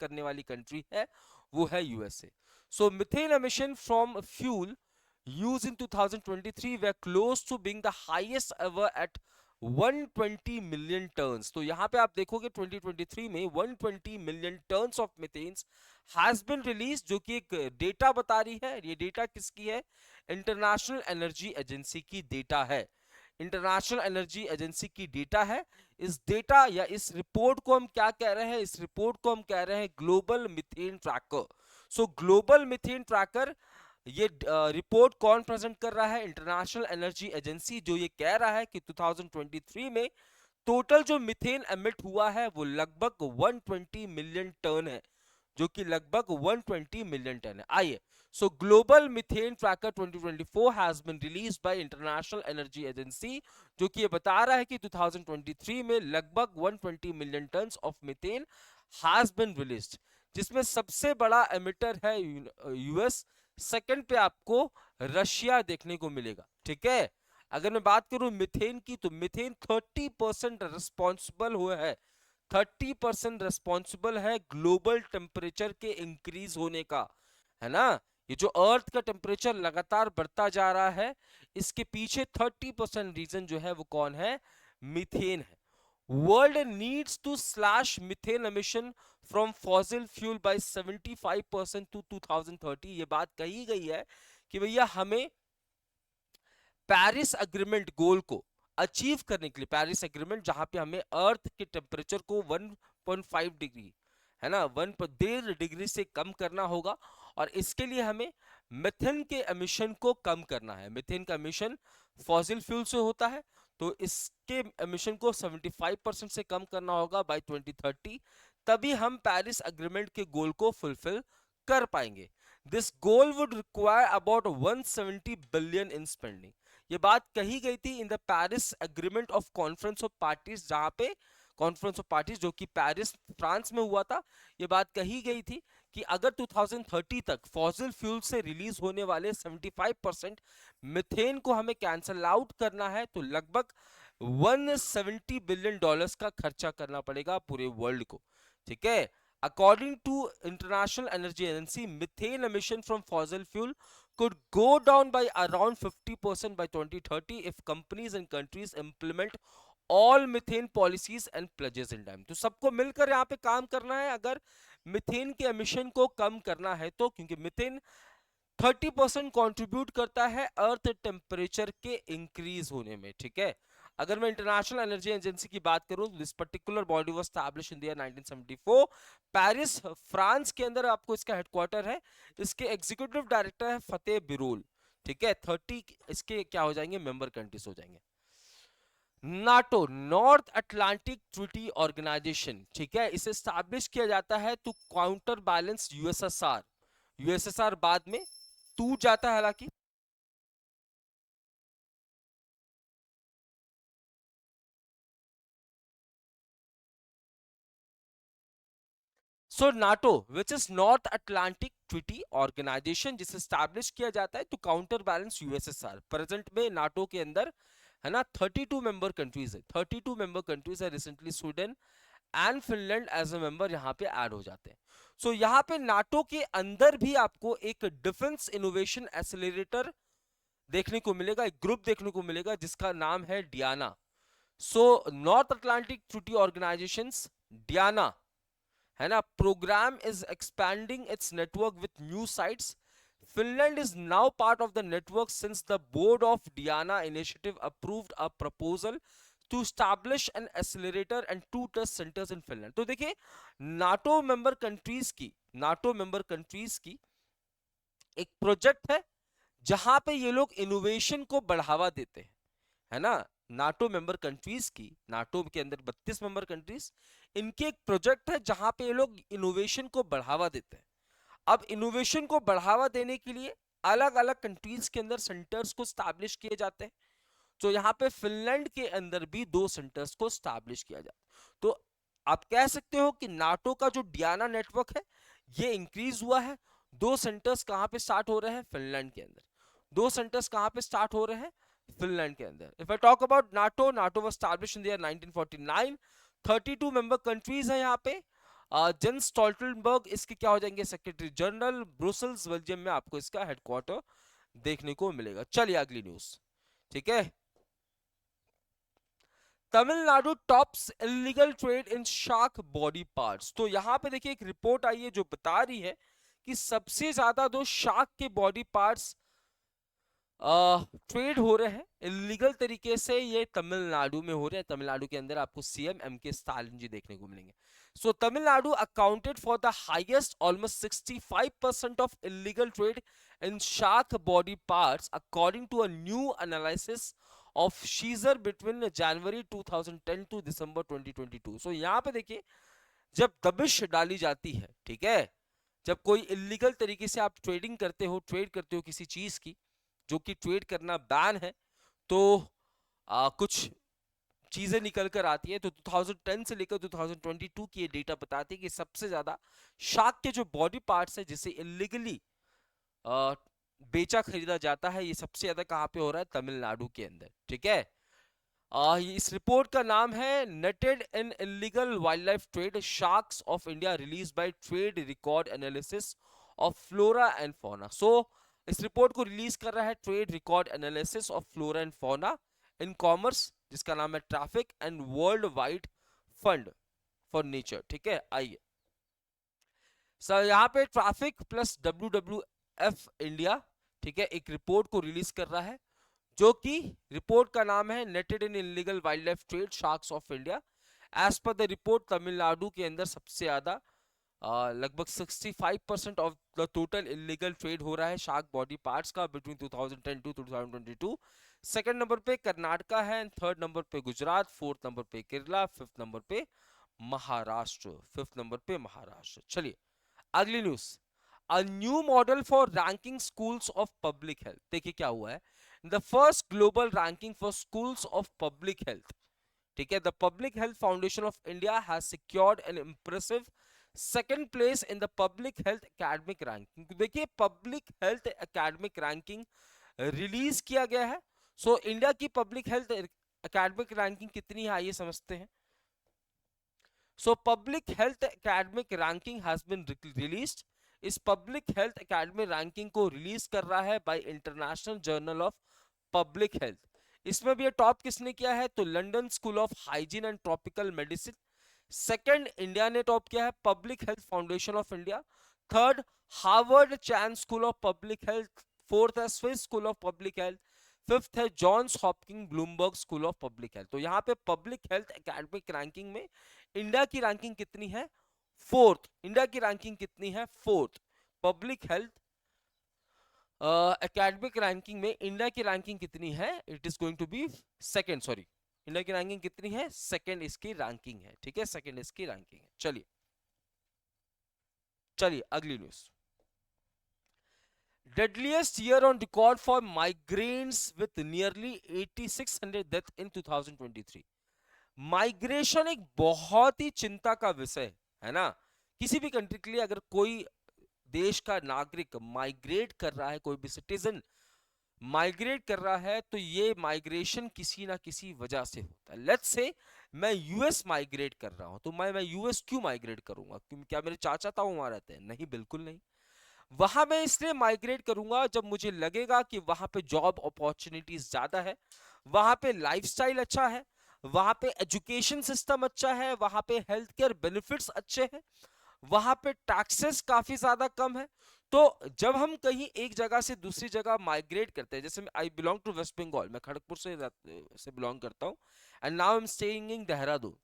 करने वाली कंट्री है वो है USA. So methane emission from fuel used in 2023 were close to being the highest ever at 120 million tons। तो यहां पे आप देखोगे 2023 में 120 million tons of methane has been released, जो कि एक डेटा बता रही है। ये डेटा किसकी है? इंटरनेशनल एनर्जी एजेंसी की डेटा है। इंटरनेशनल एनर्जी एजेंसी की डेटा है। इस डेटा या इस रिपोर्ट को हम क्या कह रहे हैं? इस रिपोर्ट को हम कह रहे हैं ग्लोबल मीथेन ट्रैकर। सो ग्लोबल मीथेन ट्रैकर, ये रिपोर्ट कौन प्रेजेंट कर रहा है? इंटरनेशनल एनर्जी एजेंसी, जो ये कह रहा है कि 2023 में टोटल जो मीथेन एमिट हुआ है वो लगभग 120 मिलियन टन है, जो कि लगभग 120 मिलियन टन है। आइए, so global methane tracker 2024 has been released by international energy agency, जो कि ये बता रहा है कि 2023 में लगभग 120 million ton of methane has been released, जिसमें सबसे बड़ा एमिटर है यूएस। सेकंड पे आपको रशिया देखने को मिलेगा। ठीक है, अगर मैं बात करूं मिथेन की, तो मिथेन 30% रिस्पॉन्सिबल हुआ है, 30% रिस्पॉन्सिबल है ग्लोबल टेम्परेचर के इंक्रीज होने का, है ना। ये जो अर्थ का टेम्परेचर लगातार बढ़ता जा रहा है, इसके पीछे 30% रीजन जो है वो कौन है? मीथेन है। World needs to slash methane emission from fossil fuel by 75% to 2030। ये बात कही गई है कि भैया हमें पेरिस एग्रीमेंट गोल को अचीव करने के लिए, पेरिस एग्रीमेंट जहां पे हमें अर्थ के टेम्परेचर को 1.5 डिग्री, है ना, 1.5 डिग्री से कम करना होगा, और इसके लिए हमें मिथेन के एमिशन को कम करना है। मिथेन का एमिशन फॉसिल फ्यूल से होता है, तो इसके एमिशन को 75% से कम करना होगा बाय 2030, तभी हम पेरिस एग्रीमेंट के गोल को फुलफिल कर पाएंगे। This goal would require about 170 billion in spending. ये बात कही गई थी in the Paris agreement of conference of parties, जहां पे कॉन्फ्रेंस ऑफ पार्टीज जो कि पेरिस फ्रांस में हुआ था, ये बात कही गई थी कि अगर 2030 तक फॉसिल फ्यूल से रिलीज होने वाले 75% मिथेन को हमें कैंसल आउट करना है, तो लगभग 170 बिलियन डॉलर्स का खर्चा करना पड़ेगा पूरे वर्ल्ड को। ठीक है, according to international energy agency, methane emission from fossil fuel could go down by around 50% by 2030 if companies and countries implement all methane policies and pledges in time। तो सबको मिलकर यहाँ पे काम करना है अगर मिथेन के एमिशन को कम करना है तो, क्योंकि मिथेन 30% कंट्रीब्यूट करता है अर्थ टेम्परेचर के इंक्रीज होने में। ठीक है, अगर मैं इंटरनेशनल एनर्जी एजेंसी की बात करूं, this particular body was establish in the 1974, Paris France के अंदर आपको इसका हेडक्वार्टर है। इसके एग्जीक्यूटिव डायरेक्टर है फतेह बिरोल। ठीक है, 30 इसके क्या हो जाएंगे? मेंबर कंट्रीज हो जाएंगे। NATO, North Atlantic Treaty Organization, ठीक है, इसे स्टैब्लिश किया जाता है to counterbalance USSR. USSR बाद में टूट जाता है हालांकि। So NATO which is North Atlantic Treaty Organization, जिसे स्टैब्लिश किया जाता है to counterbalance USSR. Present में नाटो के अंदर, है ना, 32 मेंबर कंट्रीज है, 32 मेंबर कंट्रीज है। Recently Sweden and Finland as a member यहाँ पे ऐड हो जाते हैं। सो यहाँ पे नाटो के अंदर भी आपको एक डिफेंस इनोवेशन एक्सेलरेटर देखने को मिलेगा, एक ग्रुप देखने को मिलेगा जिसका नाम है DIANA. So North Atlantic Treaty Organization DIANA, है ना, program is expanding its network with new sites. Finland is now part of the network since the board of Diana initiative approved a proposal to establish an accelerator and 2 test centers in Finland। तो देखिए, NATO member countries की, NATO member countries की एक project है जहां पे ये लोग इनोवेशन को बढ़ावा देते हैं, है ना। नाटो मेंबर कंट्रीज की, नाटो के अंदर 32 मेंबर कंट्रीज, इनके एक प्रोजेक्ट है जहां पे ये लोग इनोवेशन को बढ़ावा देते हैं। अब इनोवेशन को बढ़ावा देने के लिए अलग अलग कंट्रीज के अंदर सेंटर्स को स्टैब्लिश किए जाते हैं। तो यहाँ पे फिनलैंड के अंदर भी 2 सेंटर्स को स्टैब्लिश किया जाता। तो आप कह सकते हो कि नाटो का जो डियाना नेटवर्क है ये इंक्रीज हुआ है। 2 सेंटर्स कहाँ पे स्टार्ट हो रहे हैं? फिनलैंड के अंदर। 2 सेंटर्स कहाँ पे स्टार्ट हो रहे हैं? फिनलैंड के अंदर। If I talk about NATO, NATO was established in the year 1949 32 member countries है यहाँ पे। जेंस स्टोल्टनबर्ग इसके क्या हो जाएंगे, सेक्रेटरी जनरल। ब्रुसेल्स बेल्जियम में आपको इसका हेडक्वार्टर देखने को मिलेगा। चलिए अगली न्यूज, ठीक है। Tamil Nadu tops illegal trade in shark body parts. तो यहां पे देखिए एक रिपोर्ट आई है जो बता रही है कि सबसे ज्यादा जो शार्क के बॉडी पार्ट्स ट्रेड हो रहे हैं इलीगल तरीके से, ये तमिलनाडु में हो रहे हैं। तमिलनाडु के अंदर आपको सीएम एमके स्टालिन जी देखने को मिलेंगे। So Tamil Nadu accounted for the highest almost 65% of illegal trade in shark body parts according to a new analysis of seizure between January 2010 to December 2022। So यहाँ पे देखिए जब दबिश डाली जाती है, ठीक है, जब कोई इलीगल तरीके से आप ट्रेड करते हो किसी चीज की जो कि ट्रेड करना बैन है, तो कुछ चीजें निकल कर आती है। तो 2010 से लेकर 2022 की ये डेटा बताती है कि सबसे ज्यादा शार्क के जो बॉडी पार्ट्स है जिसे इलीगली बेचा खरीदा जाता है, ये सबसे ज्यादा कहां पे हो रहा है, तमिलनाडु के अंदर, ठीक है। इस रिपोर्ट का नाम है netted in illegal wildlife trade sharks of India release by trade record analysis of flora and fauna. So इस रिपोर्ट को रिलीज कर रहा है trade record analysis of flora and fauna in commerce, जिसका नाम है traffic and world wide fund for nature, ठीक है। आइए सर यहाँ पे ट्रैफिक प्लस WWF इंडिया, ठीक है, एक रिपोर्ट को रिलीज कर रहा है जो कि रिपोर्ट का नाम है netted in illegal wildlife trade sharks of India. As per the report Tamil Nadu के अंदर सबसे ज्यादा लगभग 65% of the total illegal trade हो रहा है शार्क बॉडी पार्ट्स का बिटवीन 2010 टू 2022। सेकंड नंबर पे कर्नाटका है, थर्ड नंबर पे गुजरात, फोर्थ नंबर पे केरला, फिफ्थ नंबर पे महाराष्ट्र। चलिए अगली news, a new model for ranking schools of public health. देखिए क्या हुआ है, the first global ranking for schools of public health, ठीक है, the public health foundation of India has secured an impressive second place in the public health academic ranking. देखिए public health academic ranking release किया गया है। So India की public health academic ranking कितनी है आइए समझते हैं। So public health academic ranking has been released. इस पब्लिक हेल्थ एकेडमिक रैंकिंग को रिलीज कर रहा है by international journal of public health. इसमें भी ये टॉप किसने किया है, तो London school of hygiene and tropical medicine. Second India ने टॉप किया है public health foundation of India. Third Harvard Chan school of public health. Fourth है Swiss school of public health. Fifth है Johns Hopkins Bloomberg school of public health. तो यहाँ पे public health academic ranking में India की ranking कितनी है, fourth. India की रैंकिंग कितनी है, fourth. Public health academic ranking में इंडिया की रैंकिंग कितनी है, it is going to be second, sorry India की रैंकिंग कितनी है, सेकंड इसकी रैंकिंग है, ठीक है, सेकंड इसकी रैंकिंग है। चलिए अगली news, deadliest year on record for migraines with nearly 8600 death in 2023। Migration एक बहुत ही चिंता का विषय है ना, किसी भी कंट्री के लिए। अगर कोई देश का नागरिक माइग्रेट कर रहा है, कोई भी सिटीजन माइग्रेट कर रहा है, तो ये माइग्रेशन किसी ना किसी वजह से होता है। लेट्स से मैं यूएस माइग्रेट कर रहा हूं, तो मैं यूएस क्यों माइग्रेट करूंगा, क्या मेरे चाचा ताऊ वहां रहते हैं, नहीं, बिल्कुल नहीं। वहां मैं इसलिए माइग्रेट करूंगा जब मुझे लगेगा कि वहां पे जॉब अपॉर्चुनिटीज ज्यादा है, वहां पे लाइफस्टाइल अच्छा है, वहां पे एजुकेशन सिस्टम अच्छा है, वहां पे हेल्थ केयर बेनिफिट्स अच्छे हैं, वहां पे टैक्सेस काफी ज्यादा कम है। तो जब हम कहीं एक जगह से दूसरी जगह माइग्रेट करते हैं, जैसे I belong to West Bengal, मैं खड़गपुर से बिलोंग करता हूँ, and now I am staying in Dehradun.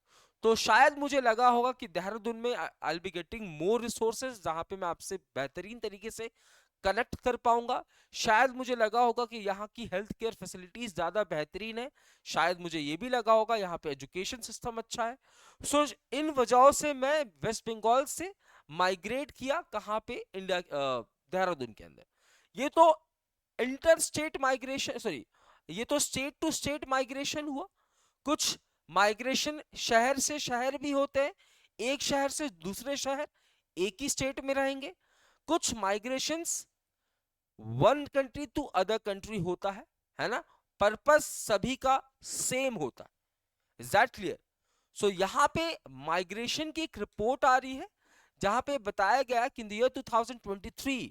तो शायद मुझे लगा होगा कि देहरादून में I will be getting more resources, जहां पे मैं आपसे बेहतरीन तरीके से कनेक्ट कर पाऊंगा। शायद मुझे लगा होगा कि यहाँ की हेल्थ केयर फैसिलिटीज ज्यादा बेहतरीन है, शायद मुझे ये भी लगा होगा यहाँ पे एजुकेशन सिस्टम अच्छा है। सो इन वजहों से मैं वेस्ट बंगाल से माइग्रेट किया, कहाँ पे, इंडिया, देहरादून के अंदर। ये तो इंटर स्टेट माइग्रेशन, सॉरी, ये तो स्टेट टू स्टेट माइग्रेशन हुआ। कुछ माइग्रेशन शहर से शहर भी होते हैं, एक शहर से दूसरे शहर, एक ही स्टेट में रहेंगे। कुछ migrations one country to other country होता है ना, पर्पस सभी का सेम होता है। Is that clear? सो यहाँ पे माइग्रेशन की एक रिपोर्ट आ रही है जहां पे बताया गया कि इन द ईयर 2023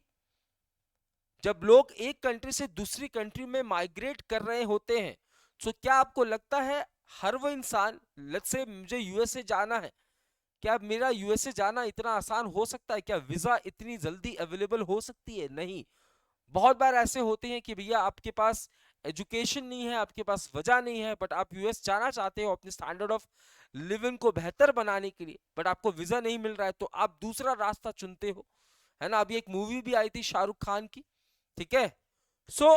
जब लोग एक कंट्री से दूसरी कंट्री में माइग्रेट कर रहे होते हैं, तो क्या आपको लगता है हर वो इंसान, लेट्स से मुझे यूएसए जाना है, क्या मेरा यूएसए जाना इतना आसान हो सकता है? क्या वीजा इतनी जल्दी अवेलेबल हो सकती है? नहीं। बहुत बार ऐसे होते हैं कि भैया आपके पास एजुकेशन नहीं है, आपके पास वजह नहीं है, बट आप यूएस जाना चाहते हो अपने स्टैंडर्ड ऑफ लिविंग को बेहतर बनाने के लिए, बट आपको वीजा नहीं मिल रहा है, तो आप दूसरा रास्ता चुनते हो, है ना। अभी एक मूवी भी आई थी शाहरुख खान की, ठीक है। सो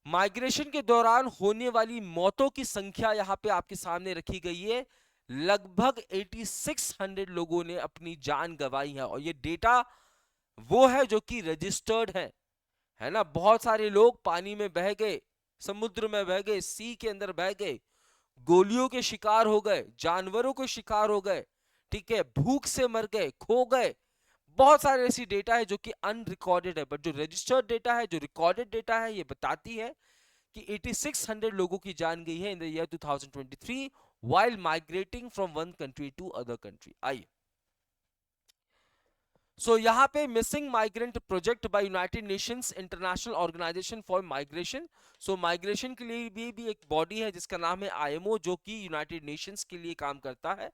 माइग्रेशन के दौरान होने वाली मौतों की संख्या यहां पे आपके सामने रखी गई है। लगभग 8600 लोगों ने अपनी जान गंवाई है, और ये डेटा वो है जो कि रजिस्टर्ड है ना। बहुत सारे लोग पानी में बह गए, समुद्र में बह गए, सी के अंदर बह गए, गोलियों के शिकार हो गए, जानवरों के शिकार हो गए, ठीक है, भूख से मर गए, खो गए। बहुत सारे ऐसी डेटा है जो कि अनरिकॉर्डेड है, बट जो रजिस्टर्ड डेटा है, जो रिकॉर्डेड डेटा है, ये बताती है कि 8600 लोगों की जान गई है in the year 2023 while migrating from one country to other country। आइए, सो यहाँ पे missing migrant project by United Nations international organisation for migration. So migration के लिए भी एक बॉडी है जिसका नाम है आईएमओ, जो कि यूनाइटेड नेशंस के लिए काम करता है।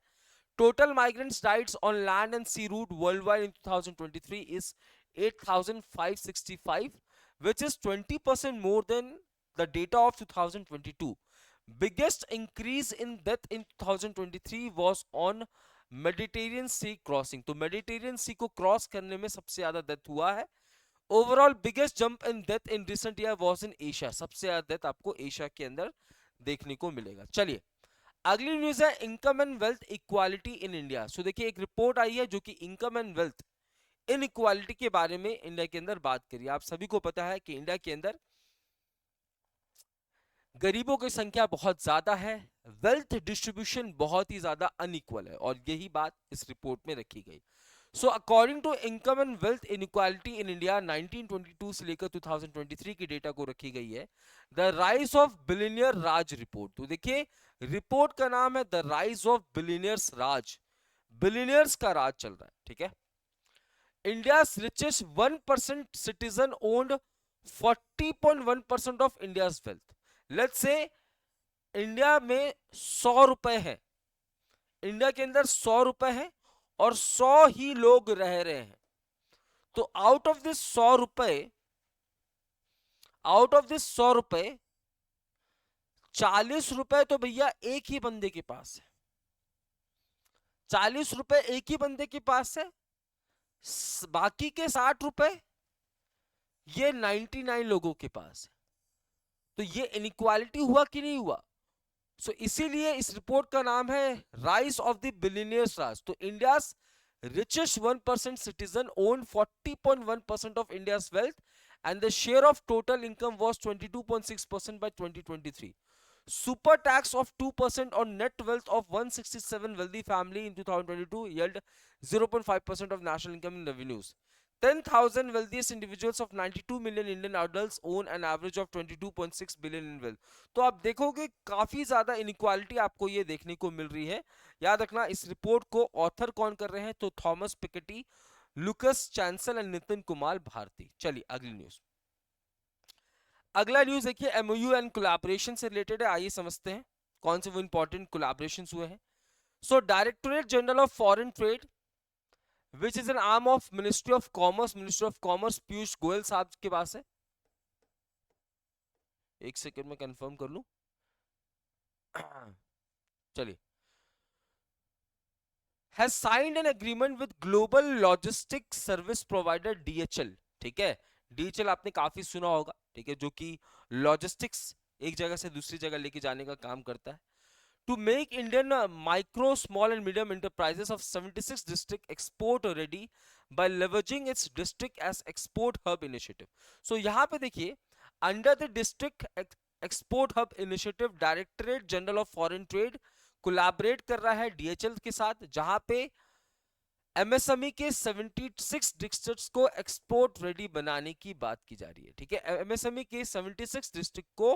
Total migrants died on land and sea route worldwide in 2023 is 8,565, which is 20% more than the data of 2022. Biggest increase in death in 2023 was on Mediterranean Sea crossing. तो Mediterranean Sea को cross करने में सबसे ज्यादा death हुआ है। Overall biggest jump in death in recent year was in Asia. सबसे ज्यादा डेथ आपको एशिया के अंदर देखने को मिलेगा। चलिए, अगली न्यूज है income and wealth equality in India. So देखिए, एक रिपोर्ट आई है जो कि income and wealth inequality के बारे में इंडिया के अंदर बात करिए। आप सभी को पता है कि इंडिया के अंदर गरीबों की संख्या बहुत ज्यादा है, वेल्थ डिस्ट्रीब्यूशन बहुत ही ज्यादा अनइक्वल है, और यही बात इस रिपोर्ट में रखी गई। So according to income and wealth inequality in India 1922 से लेकर 2023 की डेटा को रखी गई है the rise of billionaire Raj report. तो देखिए, रिपोर्ट का नाम है the rise of billionaires Raj, billionaires का राज चल रहा है, ठीक है। India richest 1% citizen owned 40.1% of India wealth. Let's say India में 100 रुपए है, इंडिया के अंदर 100 रुपए है, और 100 ही लोग रह रहे हैं। तो आउट ऑफ दिस 100 रुपए, आउट ऑफ दिस 100 रुपए 40 रुपए तो भैया एक ही बंदे के पास है, 40 रुपए एक ही बंदे के पास है। बाकी के 60 रुपए ये 99 लोगों के पास है। तो ये इनइक्वालिटी हुआ कि नहीं हुआ? सो इसीलिए इस रिपोर्ट का नाम है राइज ऑफ द बिलियनियर्स राज। तो India richest 1% citizen own 40.1% of India's wealth, and the share of total income was 22.6% by 2023. Super tax of 2% on net wealth of 167 wealthy family in 2022 yield 0.5% of national income in revenues. 10,000 wealthiest individuals of 92 million Indian adults own an average of 22.6 billion in wealth. तो आप देखोगे काफी ज्यादा inequality आपको ये देखने को मिल रही है। याद रखना, इस रिपोर्ट को ऑथर कौन कर रहे हैं? तो Thomas Piketty, Lucas Chancel and Nitin Kumar Bharti. चलिए अगली न्यूज। अगला न्यूज देखिए, एमओयू एंड कोलैबोरेशन से रिलेटेड है। आइए समझते हैं कौन से वो इंपॉर्टेंट कोलैबोरेशंस हुए हैं। So directorate general of foreign trade which is an arm of ministry of commerce, ministry of commerce Piyush Goyal साहब के पास है। एक सेकंड में कंफर्म कर लूं। चलिए, has signed an agreement with global logistics service provider DHL। ठीक है, DHL आपने काफी सुना होगा, ठीक है, जो कि लॉजिस्टिक्स एक जगह से दूसरी जगह लेके जाने का काम करता है। To make Indian micro, small and medium enterprises of 76 district export ready by leveraging its district as export hub initiative। So यहाँ पे देखिए, under the district export hub initiative, Directorate General of Foreign Trade collaborate कर रहा है DHL के साथ, जहां पे MSME के 76 डिस्ट्रिक्ट्स को एक्सपोर्ट रेडी बनाने की बात की जा रही है। ठीक है, MSME के 76 डिस्ट्रिक्ट को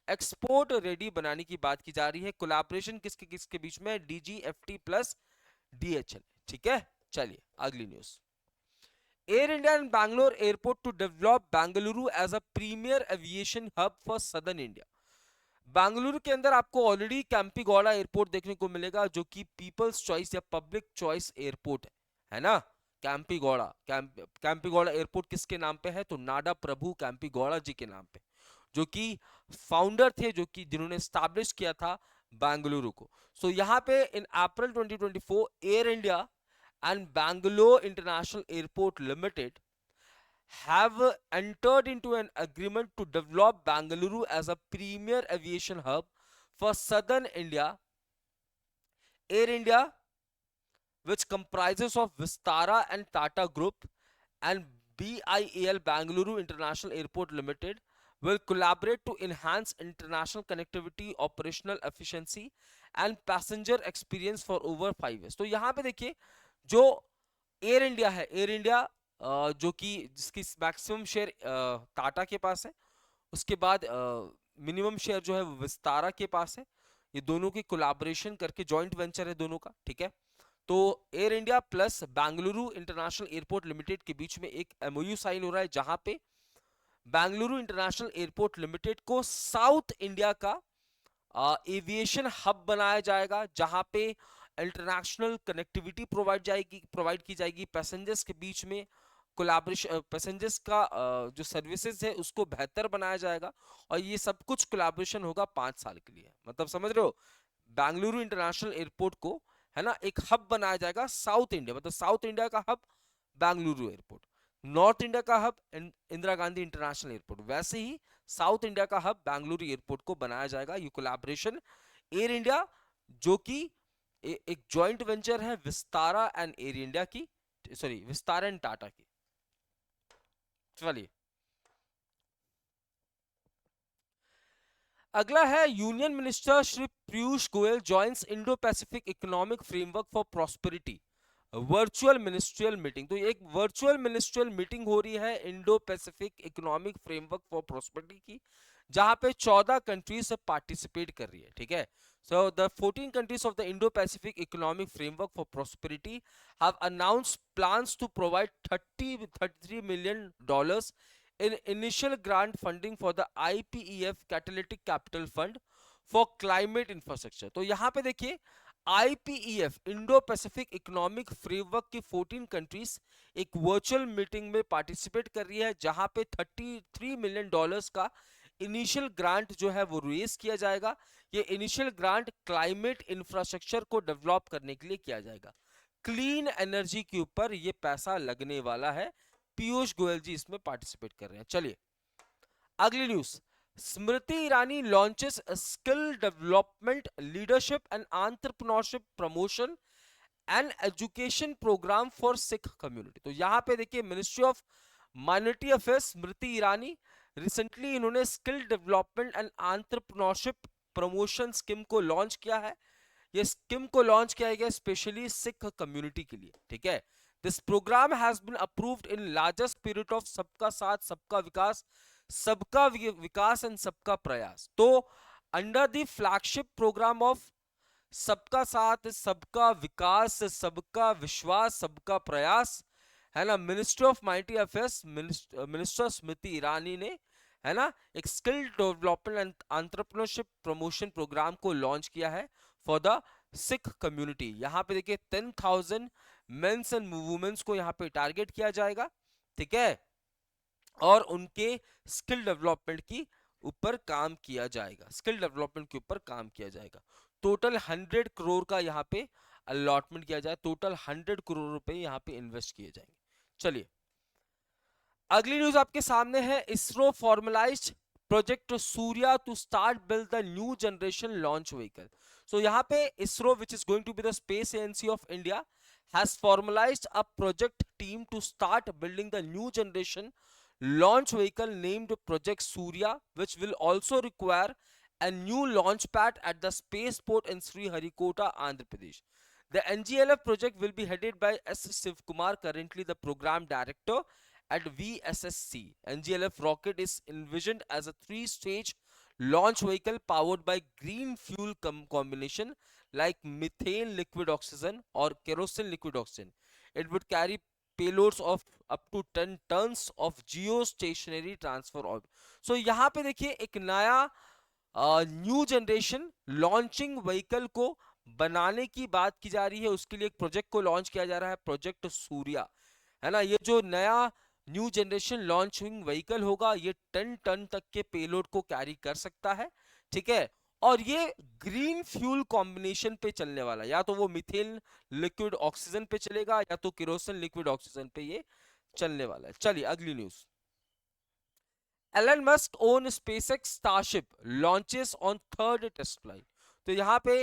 एक्सपोर्ट रेडी बनाने की बात की जा रही है। कोलैबोरेशन किसके किसके बीच में? DGFT plus DHL। ठीक है, चलिए अगली news. Air India and Bangalore airport to develop Bengaluru as a premier aviation hub for southern India. Bengaluru के अंदर आपको ऑलरेडी कैंपीगौड़ा एयरपोर्ट देखने को मिलेगा, जो कि पीपल्स चॉइस या पब्लिक चॉइस एयरपोर्ट है ना। कैंपीगौड़ा एयरपोर्ट किसके नाम पे है? तो नाडा प्रभु कैंपीगौड़ा जी के नाम पे, जो कि फाउंडर थे, जो कि जिन्होंने स्टैब्लिश किया था बेंगलुरु को। सो यहाँ पे इन अप्रैल 2024 air India and Bangalore international airport limited have entered into an agreement to develop Bangalore as a premier aviation hub for southern India. Air India, which comprises of Vistara and Tata Group, and BIAL Bangalore International Airport Limited, will collaborate to enhance international connectivity, operational efficiency and passenger experience for over 5 years. तो यहाँ पे देखिए, जो air India है, air India जो कि जिसकी maximum share Tata के पास है, उसके बाद मिनिमम शेयर जो है वो विस्तारा के पास है। ये दोनों की कोलैबोरेशन करके जॉइंट वेंचर है दोनों का, ठीक है। तो air India plus Bengaluru international airport limited के बीच में एक MOU साइन हो रहा है, जहां पे बेंगलुरु इंटरनेशनल एयरपोर्ट लिमिटेड को साउथ इंडिया का एविएशन हब बनाया जाएगा, जहां पे इंटरनेशनल कनेक्टिविटी प्रोवाइड की जाएगी, पैसेंजर्स के बीच में कोलैबोरेशन, पैसेंजर्स का जो सर्विसेज है उसको बेहतर बनाया जाएगा, और ये सब कुछ कोलैबोरेशन होगा 5 साल के लिए। मतलब समझ रहे हो, बेंगलुरु इंटरनेशनल एयरपोर्ट को, है ना, एक हब बनाया जाएगा साउथ इंडिया, मतलब साउथ इंडिया का hub Bengaluru airport, north India का hub Indira Gandhi international airport, वैसे ही साउथ इंडिया का हब बेंगलुरु एयरपोर्ट को बनाया जाएगा। ये कोलैबोरेशन एयर इंडिया, जो कि एक जॉइंट वेंचर है विस्तारा एंड एयर इंडिया की, सॉरी विस्तारा एंड टाटा की। चलिए अगला है, union minister Shri Piyush Goyal joins Indo Pacific economic framework for prosperity virtual ministerial meeting. तो एक वर्चुअल मिनिस्ट्रियल मीटिंग हो रही है Indo Pacific economic framework for prosperity की, जहां पे 14 कंट्रीज पार्टिसिपेट कर रही है, ठीक है। So the 14 countries of the Indo-Pacific Economic Framework for Prosperity have announced plans to provide $33 million in initial grant funding for the IPEF Catalytic Capital Fund for Climate Infrastructure। तो यहाँ पे देखिए, IPEF Indo Pacific economic framework की 14 countries एक virtual meeting में participate कर रही है, जहां पे $33 मिलियन का इनिशियल ग्रांट जो है वो रेज किया जाएगा। ये इनिशियल ग्रांट क्लाइमेट इंफ्रास्ट्रक्चर को डेवलप करने के लिए किया जाएगा, क्लीन एनर्जी के ऊपर ये पैसा लगने वाला है। पीयूष गोयल जी इसमें पार्टिसिपेट कर रहे हैं। चलिए अगली news, Smriti Irani launches skill development leadership and entrepreneurship promotion and education programme for Sikh community. तो यहाँ पे देखिए, ministry of minority affairs Smriti Irani recently इन्होंने skill development and entrepreneurship promotion scheme को लॉन्च किया है। ये स्कीम को लॉन्च किया गया स्पेशली सिख कम्युनिटी के लिए, ठीक है। This program has been approved in largest spirit of सबका साथ सबका विकास एंड सबका प्रयास। तो under the flagship program of सबका साथ सबका विकास सबका विश्वास सबका प्रयास, है ना, ministry of minority affairs minister Smriti Irani ने, है ना, एक skill development and entrepreneurship promotion programme को लॉन्च किया है फॉर द सिख कम्युनिटी। यहाँ पे देखिए 10,000 मेंस एंड वुमेन्स को यहाँ पे टारगेट किया जाएगा, ठीक है, और उनके स्किल डेवलपमेंट की ऊपर काम किया जाएगा, स्किल डेवलपमेंट के ऊपर काम किया जाएगा। टोटल 100 करोड़ का यहाँ पे अलॉटमेंट किया जाए, टोटल 100 करोड़ रुपए यहाँ पे इन्वेस्ट किए जाएंगे। चलिए अगली न्यूज आपके सामने है, ISRO formalised project Surya to start build the new generation launch vehicle. So यहाँ पे ISRO, which is going to be the space agency of India, has formalized a project team to start building the new generation launch vehicle named Project Surya, which will also require a new launch pad at the spaceport in Sriharikota, Andhra Pradesh. The NGLF project will be headed by S. Sivkumar, currently the program director at VSSC. NGLF rocket is envisioned as a 3-stage launch vehicle powered by green fuel combination like methane liquid oxygen or kerosene liquid oxygen. It would carry payloads of up to 10 tons of geostationary transfer orbit. So यहाँ पे देखिए एक नया new generation launching vehicle को बनाने की बात की जा रही है। उसके लिए एक प्रोजेक्ट को लॉन्च किया जा रहा है, प्रोजेक्ट सूर्या, है ना। ये जो नया न्यू जनरेशन लॉन्चिंग व्हीकल होगा ये 10 टन तक के पेलोड को कैरी कर सकता है, ठीक है। और ये ग्रीन फ्यूल कॉम्बिनेशन पे चलने वाला, या तो वो मिथेन लिक्विड ऑक्सीजन पे चलेगा या तो केरोसिन लिक्विड ऑक्सीजन पे ये चलने वाला है। चलिए अगली news. Elon Musk own SpaceX Starship launches on third test flight। तो यहाँ पे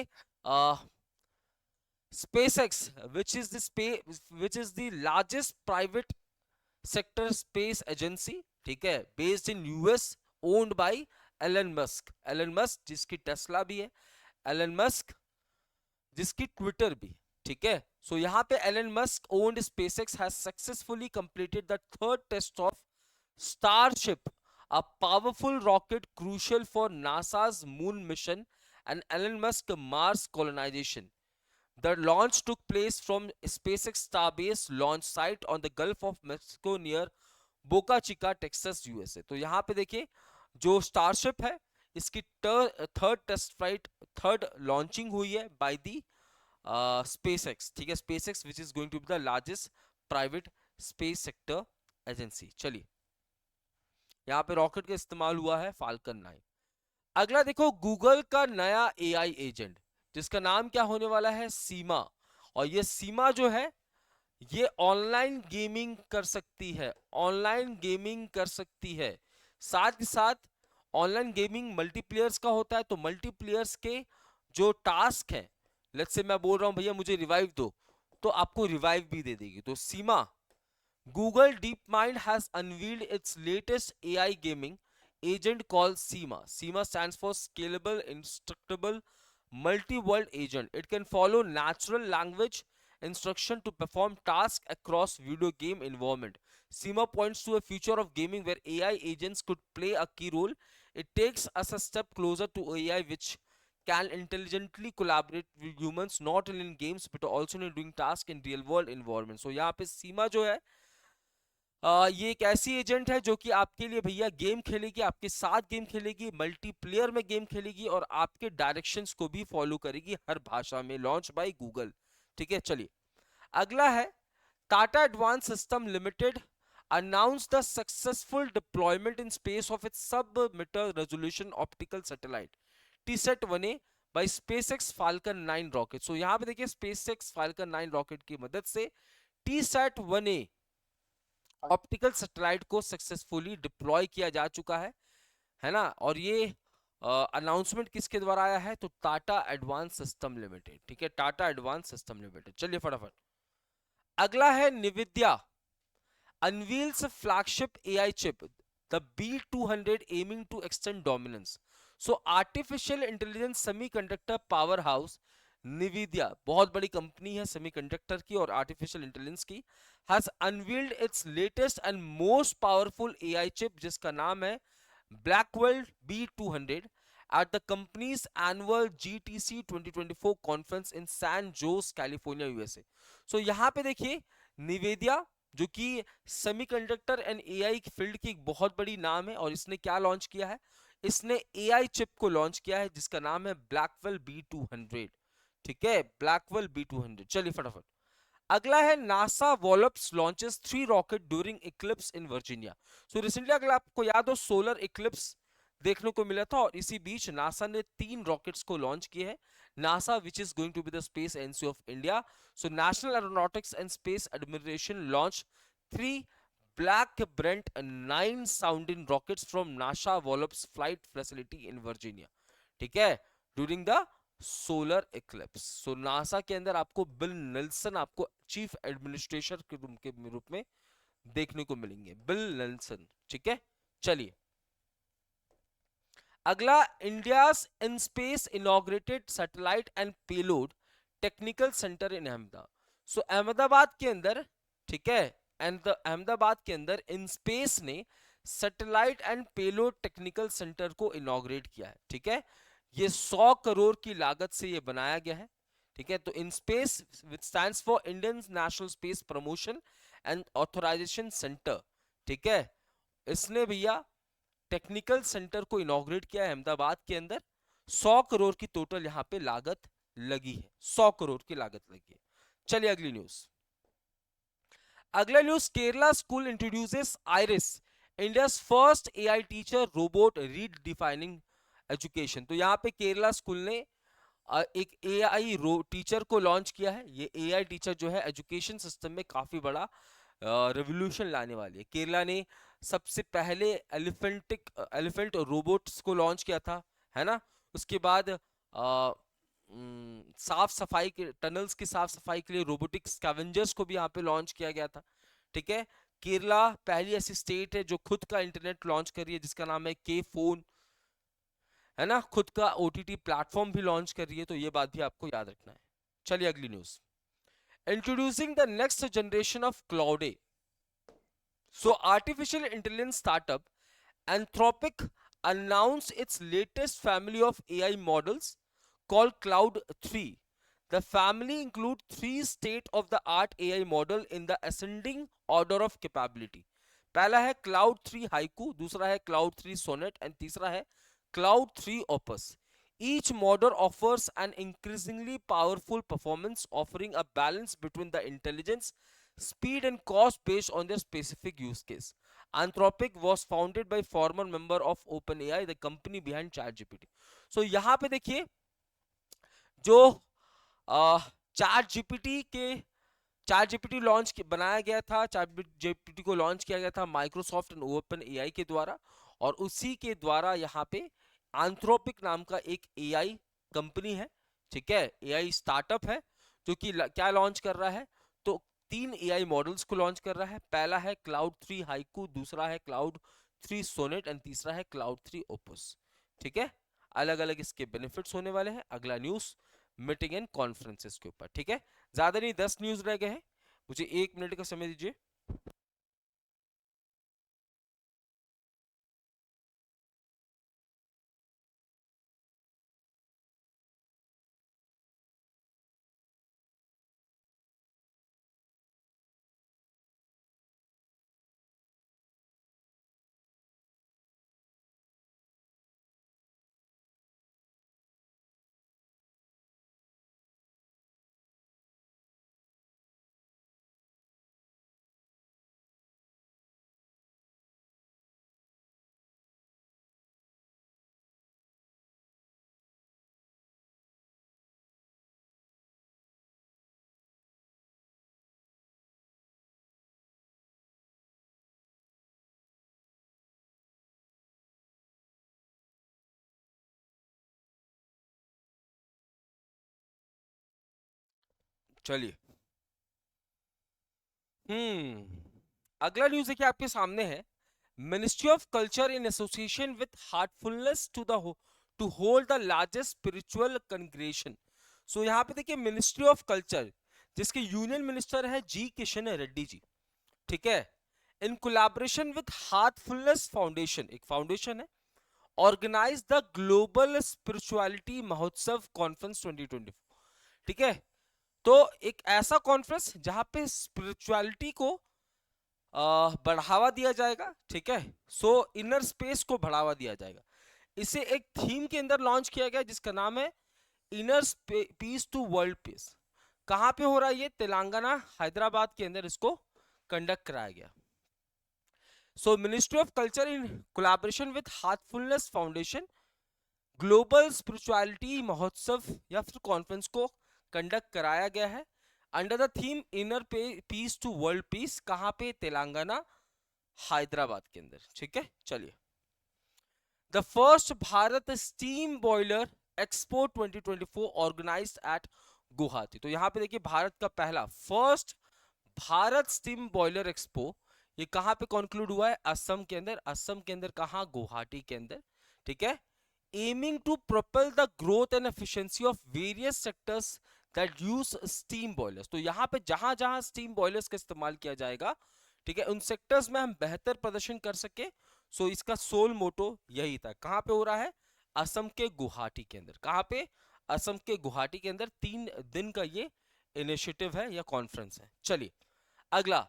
SpaceX, which is the largest private sector space agency, ठीक है, based in US, owned by Elon Musk। Elon Musk जिसकी टेस्ला भी है, Elon Musk जिसकी Twitter भी, ठीक है। सो यहाँ पे Elon Musk owned SpaceX has successfully completed the third test of Starship, a powerful rocket crucial for NASA's moon mission and Elon Musk Mars colonization। The launch took place from SpaceX Starbase launch site on the Gulf of Mexico near Boca Chica, Texas, USA। तो यहाँ पे देखिए जो starship है इसकी third test flight, third launching हुई है by the SpaceX, ठीक है। SpaceX which is going to be the largest private space sector agency। चलिए यहाँ पे रॉकेट का इस्तेमाल हुआ है फाल्कन 9। अगला देखो गूगल का नया एआई एजेंट जिसका नाम क्या होने वाला है, सीमा। और ये सीमा जो है ये ऑनलाइन गेमिंग कर सकती है, ऑनलाइन गेमिंग कर सकती है। साथ ही साथ ऑनलाइन गेमिंग मल्टीप्लेयर्स का होता है, तो मल्टीप्लेयर्स के जो टास्क है, लेट्स से मैं बोल रहा हूं भैया मुझे रिवाइव दो, तो आपको रिवाइव भी दे देगी। तो सीमा, Google DeepMind has unveiled its latest AI gaming agent called SEMA। SEMA stands for Scalable Instructable Multi-World Agent। It can follow natural language instruction to perform tasks across video game environment। SEMA points to a future of gaming where AI agents could play a key role। It takes us a step closer to AI which can intelligently collaborate with humans not only in games but also in doing tasks in real world environment। So यहाँ पे सीमा जो है ये एक ऐसी agent है जो कि आपके लिए भैया गेम खेलेगी, आपके साथ गेम खेलेगी, मल्टीप्लेयर में गेम खेलेगी और आपके डायरेक्शंस को भी फॉलो करेगी हर भाषा में। लॉन्च बाय गूगल, ठीक है। चलिए अगला है Tata advance system limited announced the successful deployment in space of its sub-meter resolution optical satellite TSAT-1A by SpaceX Falcon 9 rocket। सो यहां पे देखिए SpaceX Falcon 9 रॉकेट की मदद से TSAT-1A ऑप्टिकल सैटेलाइट को सक्सेसफुली डिप्लॉय किया जा चुका है ना। और ये अनाउंसमेंट किसके द्वारा आया है, तो टाटा एडवांस सिस्टम लिमिटेड, ठीक है, टाटा एडवांस सिस्टम लिमिटेड। चलिए फटाफट अगला है निविद्या unveils a flagship AI chip, the B200, aiming to extend dominance। So artificial intelligence semiconductor powerhouse NVIDIA, बहुत बड़ी कंपनी है सेमीकंडक्टर की और आर्टिफिशियल इंटेलिजेंस की, has unveiled its latest and most powerful AI chip जिसका नाम है Blackwell B200 at the company's annual GTC 2024 conference in San Jose, California, USA। So यहाँ पे देखिए निवेदिया जो कि सेमीकंडक्टर एंड एआई की फील्ड की एक बहुत बड़ी नाम है, और इसने क्या लॉन्च किया है, इसने एआई चिप को लॉन्च किया है जिसका नाम है ब्लैकवेल B200, ठीक है, ब्लैकवेल B200। चलिए फटाफट अगला है NASA Wallops launches 3 rocket during eclipse in Virginia. So recently अगर आपको याद हो सोलर इक्लिप्स देखने को मिला था और इसी बीच नासा ने 3 रॉकेट्स को लॉन्च किए हैं। NASA which is going to be the space agency of India. So national aeronautics and space administration launch 3 Black Brent 9 sounding rockets from NASA Wallops flight facility in Virginia, ठीक है, during the solar Eclipse. So NASA के अंदर आपको bill Nelson आपको chief administrator के रूप में देखने को मिलेंगे, बिल नेल्सन, ठीक है। चलिए अगला India's in space inaugurated satellite and payload technical centre in Ahmedabad. So Ahmedabad के अंदर, ठीक है, एंड अहमदाबाद के अंदर इन स्पेस ने satellite and payload technical centre को इनॉग्रेट किया है। ठीक है, ये 100 करोड़ की लागत से ये बनाया गया है। ठीक है, तो in space which stands for Indian national space promotion and authorisation centre. ठीक है, इसने भैया टेक्निकल सेंटर को इनॉग्रेट किया है अहमदाबाद के अंदर। 100 करोड़ की टोटल यहां पे लागत लगी है, 100 करोड़ की लागत लगी है। चलिए अगली न्यूज। अगला news, Kerala school introduces iris, India first AI teacher robot redefining education. तो यहाँ पे केरला स्कूल ने एक एआई टीचर को लॉन्च किया है। ये एआई टीचर जो है एजुकेशन सिस्टम में काफी बड़ा रेवोल्यूशन लाने वाली है। केरला ने सबसे पहले एलिफेंट रोबोट्स को लॉन्च किया था, है ना। उसके बाद साफ सफाई के टनल्स की साफ सफाई के लिए रोबोटिक स्कैवेंजर्स को भी यहाँ पे लॉन्च किया गया था। ठीक है, केरला पहली ऐसी स्टेट है जो खुद का इंटरनेट लॉन्च कर रही है जिसका नाम है के फोन, है ना। खुद का ओटीटी प्लेटफॉर्म भी लॉन्च कर रही है, तो ये बात भी आपको याद रखना है। चलिए अगली news. Introducing the next generation of Claude. So artificial intelligence startup Anthropic announced its latest family of AI models called Cloud 3. The family includes 3 state-of-the-art AI model in the ascending order of capability. पहला है Cloud 3 Haiku, दूसरा है Cloud 3 Sonnet and तीसरा है Cloud 3 Opus. Each model offers an increasingly powerful performance, offering a balance between the intelligence, speed and cost based on their specific use case. Anthropic was founded by former member of OpenAI, the company behind ChatGPT. So यहाँ पे देखिए जो chat GPT launch बनाया गया था, chat GPT को launch किया गया था माइक्रोसॉफ्ट एंड ओपन एआई के द्वारा, और उसी के द्वारा यहाँ पे एंथ्रोपिक नाम का एक एआई कंपनी है। ठीक है, एआई स्टार्टअप है जो कि क्या लॉन्च कर रहा है, तो 3 एआई मॉडल्स को लॉन्च कर रहा है। पहला है क्लाउड 3 हाइकू, दूसरा है क्लाउड 3 सोनेट एंड तीसरा है क्लाउड 3 ओपस। ठीक है, अलग अलग इसके बेनिफिट्स होने वाले हैं। अगला न्यूज मीटिंग एंड कॉन्फ्रेंसेस के ऊपर। ठीक है, ज्यादा नहीं, 10 न्यूज रह गए हैं, मुझे 1 मिनट का समय दीजिए। चलिए, अगला न्यूज देखिए आपके सामने है। Ministry of culture in association with Heartfulness to hold the largest spiritual congregation. So यहाँ पे देखिए मिनिस्ट्री ऑफ कल्चर जिसके यूनियन मिनिस्टर है जी किशन रेड्डी जी। ठीक है, in collaboration with Heartfulness foundation, एक फाउंडेशन है, organise the global spirituality Mahotsav conference 2024। ठीक है, तो एक ऐसा कॉन्फ्रेंस जहां पे स्पिरिचुअलिटी को बढ़ावा दिया जाएगा। ठीक है, सो इनर स्पेस को बढ़ावा दिया जाएगा। इसे एक थीम के अंदर लॉन्च किया गया जिसका नाम है inner peace to world peace. कहां पे हो रहा है ये? तेलंगाना हैदराबाद के अंदर इसको कंडक्ट कराया गया। So ministry of culture in collaboration with heartfulness foundation global spirituality महोत्सव या फिर कॉन्फ्रेंस को कंडक्ट कराया गया है under the theme inner peace to world peace. कहां पे? तेलंगाना हैदराबाद के अंदर। ठीक है, चलिए। The first Bharat steam boiler expo 2024 organised at Guwahati. तो यहां पे देखिए भारत का पहला first Bharat steam boiler expo, ये कहां पे कंक्लूड हुआ है? असम के अंदर। असम के अंदर कहां? गुवाहाटी के अंदर। ठीक है, aiming to propel the growth and efficiency of various sectors that use steam boilers। तो यहां पे जहां जहां steam boilers का इस्तेमाल किया जाएगा, ठीक है, उन सेक्टर्स में हम बेहतर प्रदर्शन कर सके, सो इसका सोल मोटो यही था। कहां पे हो रहा है? असम के गुवाहाटी के अंदर। कहां पे? असम के गुवाहाटी के अंदर 3 दिन का ये इनिशिएटिव है या कॉन्फ्रेंस है। चलिए अगला,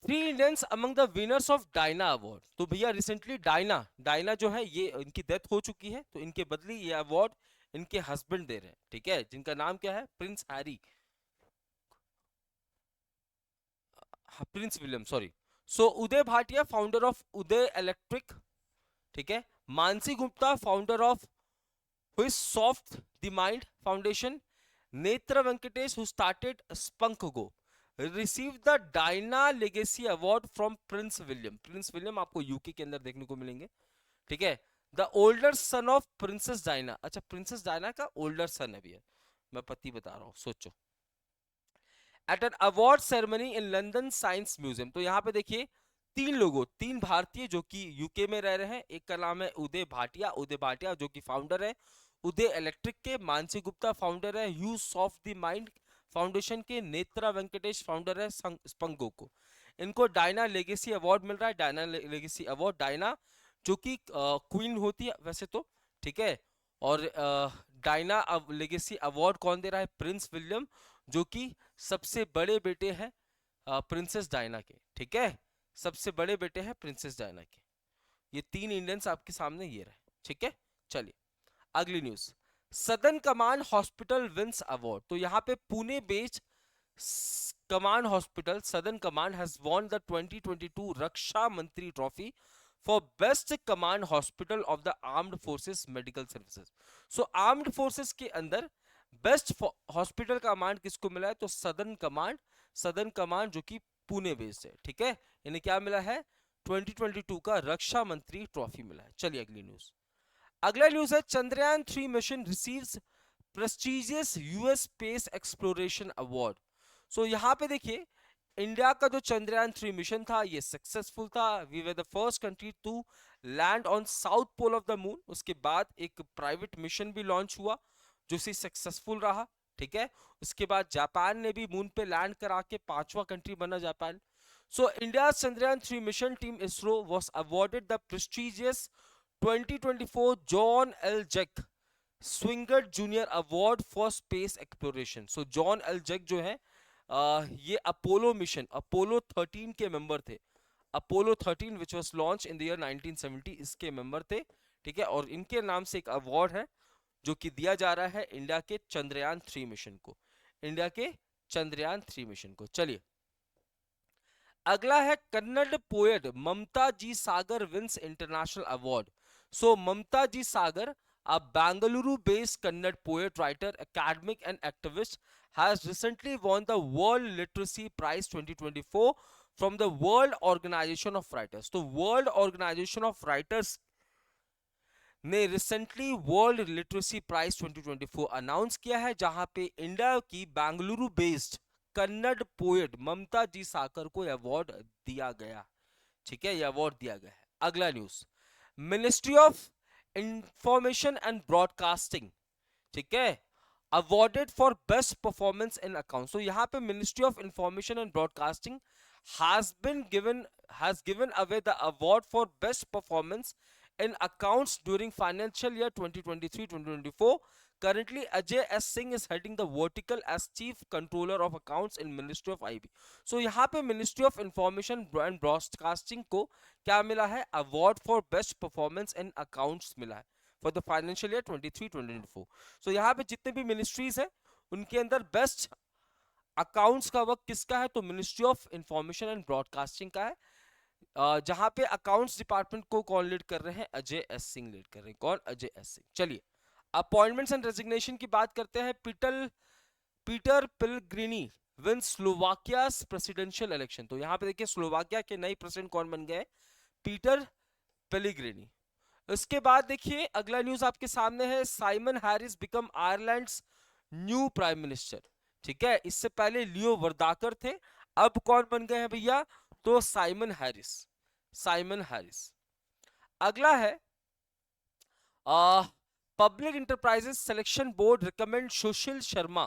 3 Indians among the winners of Diana award. तो भैया रिसेंटली डायना जो है ये इनकी डेथ हो चुकी है, तो इनके बदली ये अवार्ड इनके हस्बैंड दे रहे हैं, ठीक है, जिनका नाम क्या है? Prince Harry, Prince William, sorry. So Uday Bhatia founder of Uday electric, ठीक है, मानसी गुप्ता फाउंडर ऑफ हुई soft the mind foundation, Netra Venkatesh who started spunk go receive the Diana legacy award from Prince William. Prince William आपको यूके के अंदर देखने को मिलेंगे, ठीक है। The older son of Princess Diana, अच्छा प्रिंसेस डायना का ओल्डर सन है भैया, मैं पति बता रहा हूं, सोचो। At an award ceremony in London science museum. तो यहाँ पे देखिए 3 लोगों, 3 भारतीय जो कि यूके में रह रहे हैं। एक का नाम है उदय भाटिया, उदय भाटिया जो कि फाउंडर है उदय इलेक्ट्रिक के, मानसी गुप्ता फाउंडर है use of the mind foundation के, नेत्रा वेंकटेश फाउंडर है स्पंगो को। इनको डायना लेगेसी अवार्ड मिल रहा है। डायना लेगेसी अवार्ड, डायना जो कि क्वीन होती है वैसे तो, ठीक है। और डायना लेगेसी अवार्ड कौन दे रहा है? प्रिंस विलियम, जो कि सबसे बड़े बेटे हैं प्रिंसेस डायना के, ठीक है, सबसे बड़े बेटे हैं प्रिंसेस डायना के। ये 3 इंडियंस आपके सामने ये रहे, ठीक है। चलिए अगली news, southern command hospital wins award. तो यहाँ पे Pune based command hospital southern command has won the 2022 Raksha Mantri trophy for best command hospital of the armed forces medical services. So armed forces के अंदर बेस्ट हॉस्पिटल का कमांड किसको मिला है? तो सदर्न कमांड जो कि पुणे बेस्ड है, ठीक है। इन्हें क्या मिला है? 2022 का रक्षा मंत्री ट्रॉफी मिला है। चलिए अगली न्यूज, अगला न्यूज है Chandrayaan 3 mission receives prestigious US space exploration award. So यहाँ पे देखिए इंडिया का जो चंद्रयान 3 मिशन था ये सक्सेसफुल था। We were the first country to land on south pole of the moon. उसके बाद एक प्राइवेट मिशन भी लॉन्च हुआ जो सी सक्सेसफुल रहा, ठीक है। उसके बाद जापान ने भी मून पे लैंड करा के 5वां कंट्री बना जापान। सो India Chandrayaan 3 mission team ISRO was awarded the prestigious 2024 John L Jack Swigert junior award for space exploration. So John L Jack जो है ये अपोलो मिशन, अपोलो 13 के मेंबर थे। Apollo 13 which was launch in the year 1970, इसके member थे, ठीक है। और इनके नाम से एक अवार्ड है जो कि दिया जा रहा है इंडिया के चंद्रयान 3 मिशन को, इंडिया के चंद्रयान 3 मिशन को। चलिए अगला है Kannada poet Mamta G Sagar wins international award. So Mamta G Sagar, a Bangalore based Kannada poet, writer, academic and activist, has recently won the World Literacy Prize 2024 from the World Organization of Writers. तो World Organization of Writers ने recently world literacy prize 2024 announce किया है, जहां पे India की Bengaluru based Kannada poet Mamta G Sagar को award दिया गया, ठीक है, ये अवार्ड दिया गया है। अगला news, ministry of information and broadcasting, ठीक है, awarded for best performance in account. तो यहाँ पे ministry of information and broadcasting has given away the award for best performance in accounts during financial year 2023-2024. Currently, Ajay S. Singh is heading the vertical as Chief Controller of Accounts in Ministry of IB. So यहाँ पे Ministry of Information and Broadcasting को क्या मिला है? Award for Best Performance in Accounts मिला है for the financial year 23-24. So यहाँ पे जितने भी ministries हैं उनके अंदर best अकाउंट्स का वर्क किसका है? तो ministry of information and broadcasting का है, जहां पे अकाउंट्स डिपार्टमेंट को कौन लीड कर रहे हैं? अजय एस सिंह लीड कर रहे हैं। कौन? अजय एस सिंह। चलिए अपॉइंटमेंट्स एंड रेजिग्नेशन की बात करते हैं। Peter Pellegrini win Slovakia's presidential election. तो यहाँ पे देखिए स्लोवाकिया के नए प्रेसिडेंट कौन बन गए? Peter Pellegrini. इसके बाद देखिए अगला न्यूज आपके सामने है, Simon Harris become Ireland's new prime minister, ठीक है। इससे पहले लियो वर्दाकर थे, अब कौन बन गए हैं भैया? तो साइमन हैरिस, साइमन हैरिस। अगला है public enterprises selection board recommend Sushil Sharma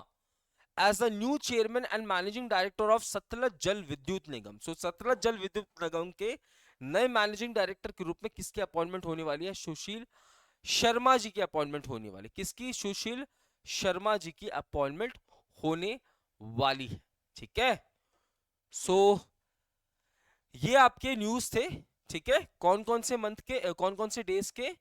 as the new chairman and managing director of Satluj Jal Vidyut निगम। सो सतलज जल विद्युत निगम के नए मैनेजिंग डायरेक्टर के रूप में किसकी अपॉइंटमेंट होने वाली है? सुशील शर्मा जी की अपॉइंटमेंट होने वाली। किसकी? सुशील शर्मा जी की अपॉइंटमेंट होने वाली है। ठीक है, सो ये आपके न्यूज थे। ठीक है, कौन कौन से मंथ के, कौन कौन से डेज के?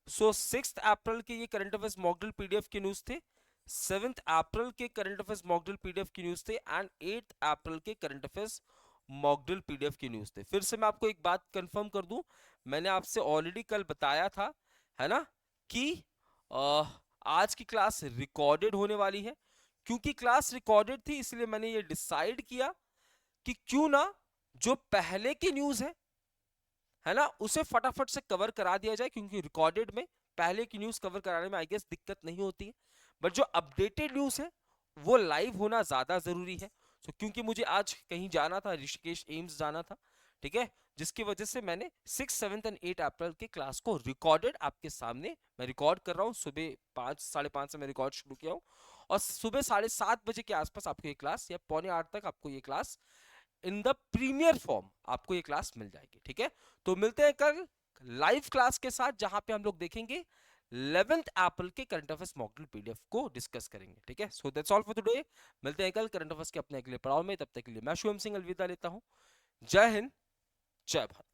सो 6 अप्रैल के ये करंट अफेयर्स मॉडल पीडीएफ के न्यूज थे, 7 अप्रैल के करंट अफेयर्स मॉडल पीडीएफ की न्यूज थे, एंड 8 अप्रैल के करंट अफेयर्स मॉडल पीडीएफ की न्यूज थे। फिर से मैं आपको एक बात कंफर्म कर दूं, मैंने आपसे ऑलरेडी कल बताया था, है ना, कि आज की क्लास रिकॉर्डेड होने वाली है। क्योंकि क्लास रिकॉर्डेड थी इसलिए मैंने ये डिसाइड किया कि क्यों ना जो पहले की न्यूज है ना, उसे फटाफट से कवर करा दिया जाए, क्योंकि रिकॉर्डेड में पहले की न्यूज कवर कराने में आई गेस दिक्कत नहीं होती है, बट जो अपडेटेड न्यूज है वो लाइव होना ज्यादा जरूरी है। तो क्योंकि मुझे आज कहीं जाना था, ऋषिकेश एम्स जाना था, ठीक है, जिसकी वजह से मैंने 6, 7 एंड 8 अप्रैल के क्लास को रिकॉर्डेड आपके सामने मैं रिकॉर्ड कर रहा हूँ। सुबह 5, 5:30 से मैं रिकॉर्ड शुरू किया हूँ, और सुबह 7:30 बजे के आसपास आपको ये क्लास, या 7:45 तक आपको ये class in the premier form आपको ये क्लास मिल जाएगी। ठीक है, तो मिलते हैं कल लाइव क्लास के साथ, जहां पे हम लोग देखेंगे 11th अप्रैल के करंट अफेयर्स मॉडल पीडीएफ को डिस्कस करेंगे। ठीक है, so that's all for today. मिलते हैं कल करंट अफेयर्स के अपने अगले पड़ाव में, तब तक के लिए मैं शुभम सिंह अलविदा लेता हूं। जय हिंद, जय भारत।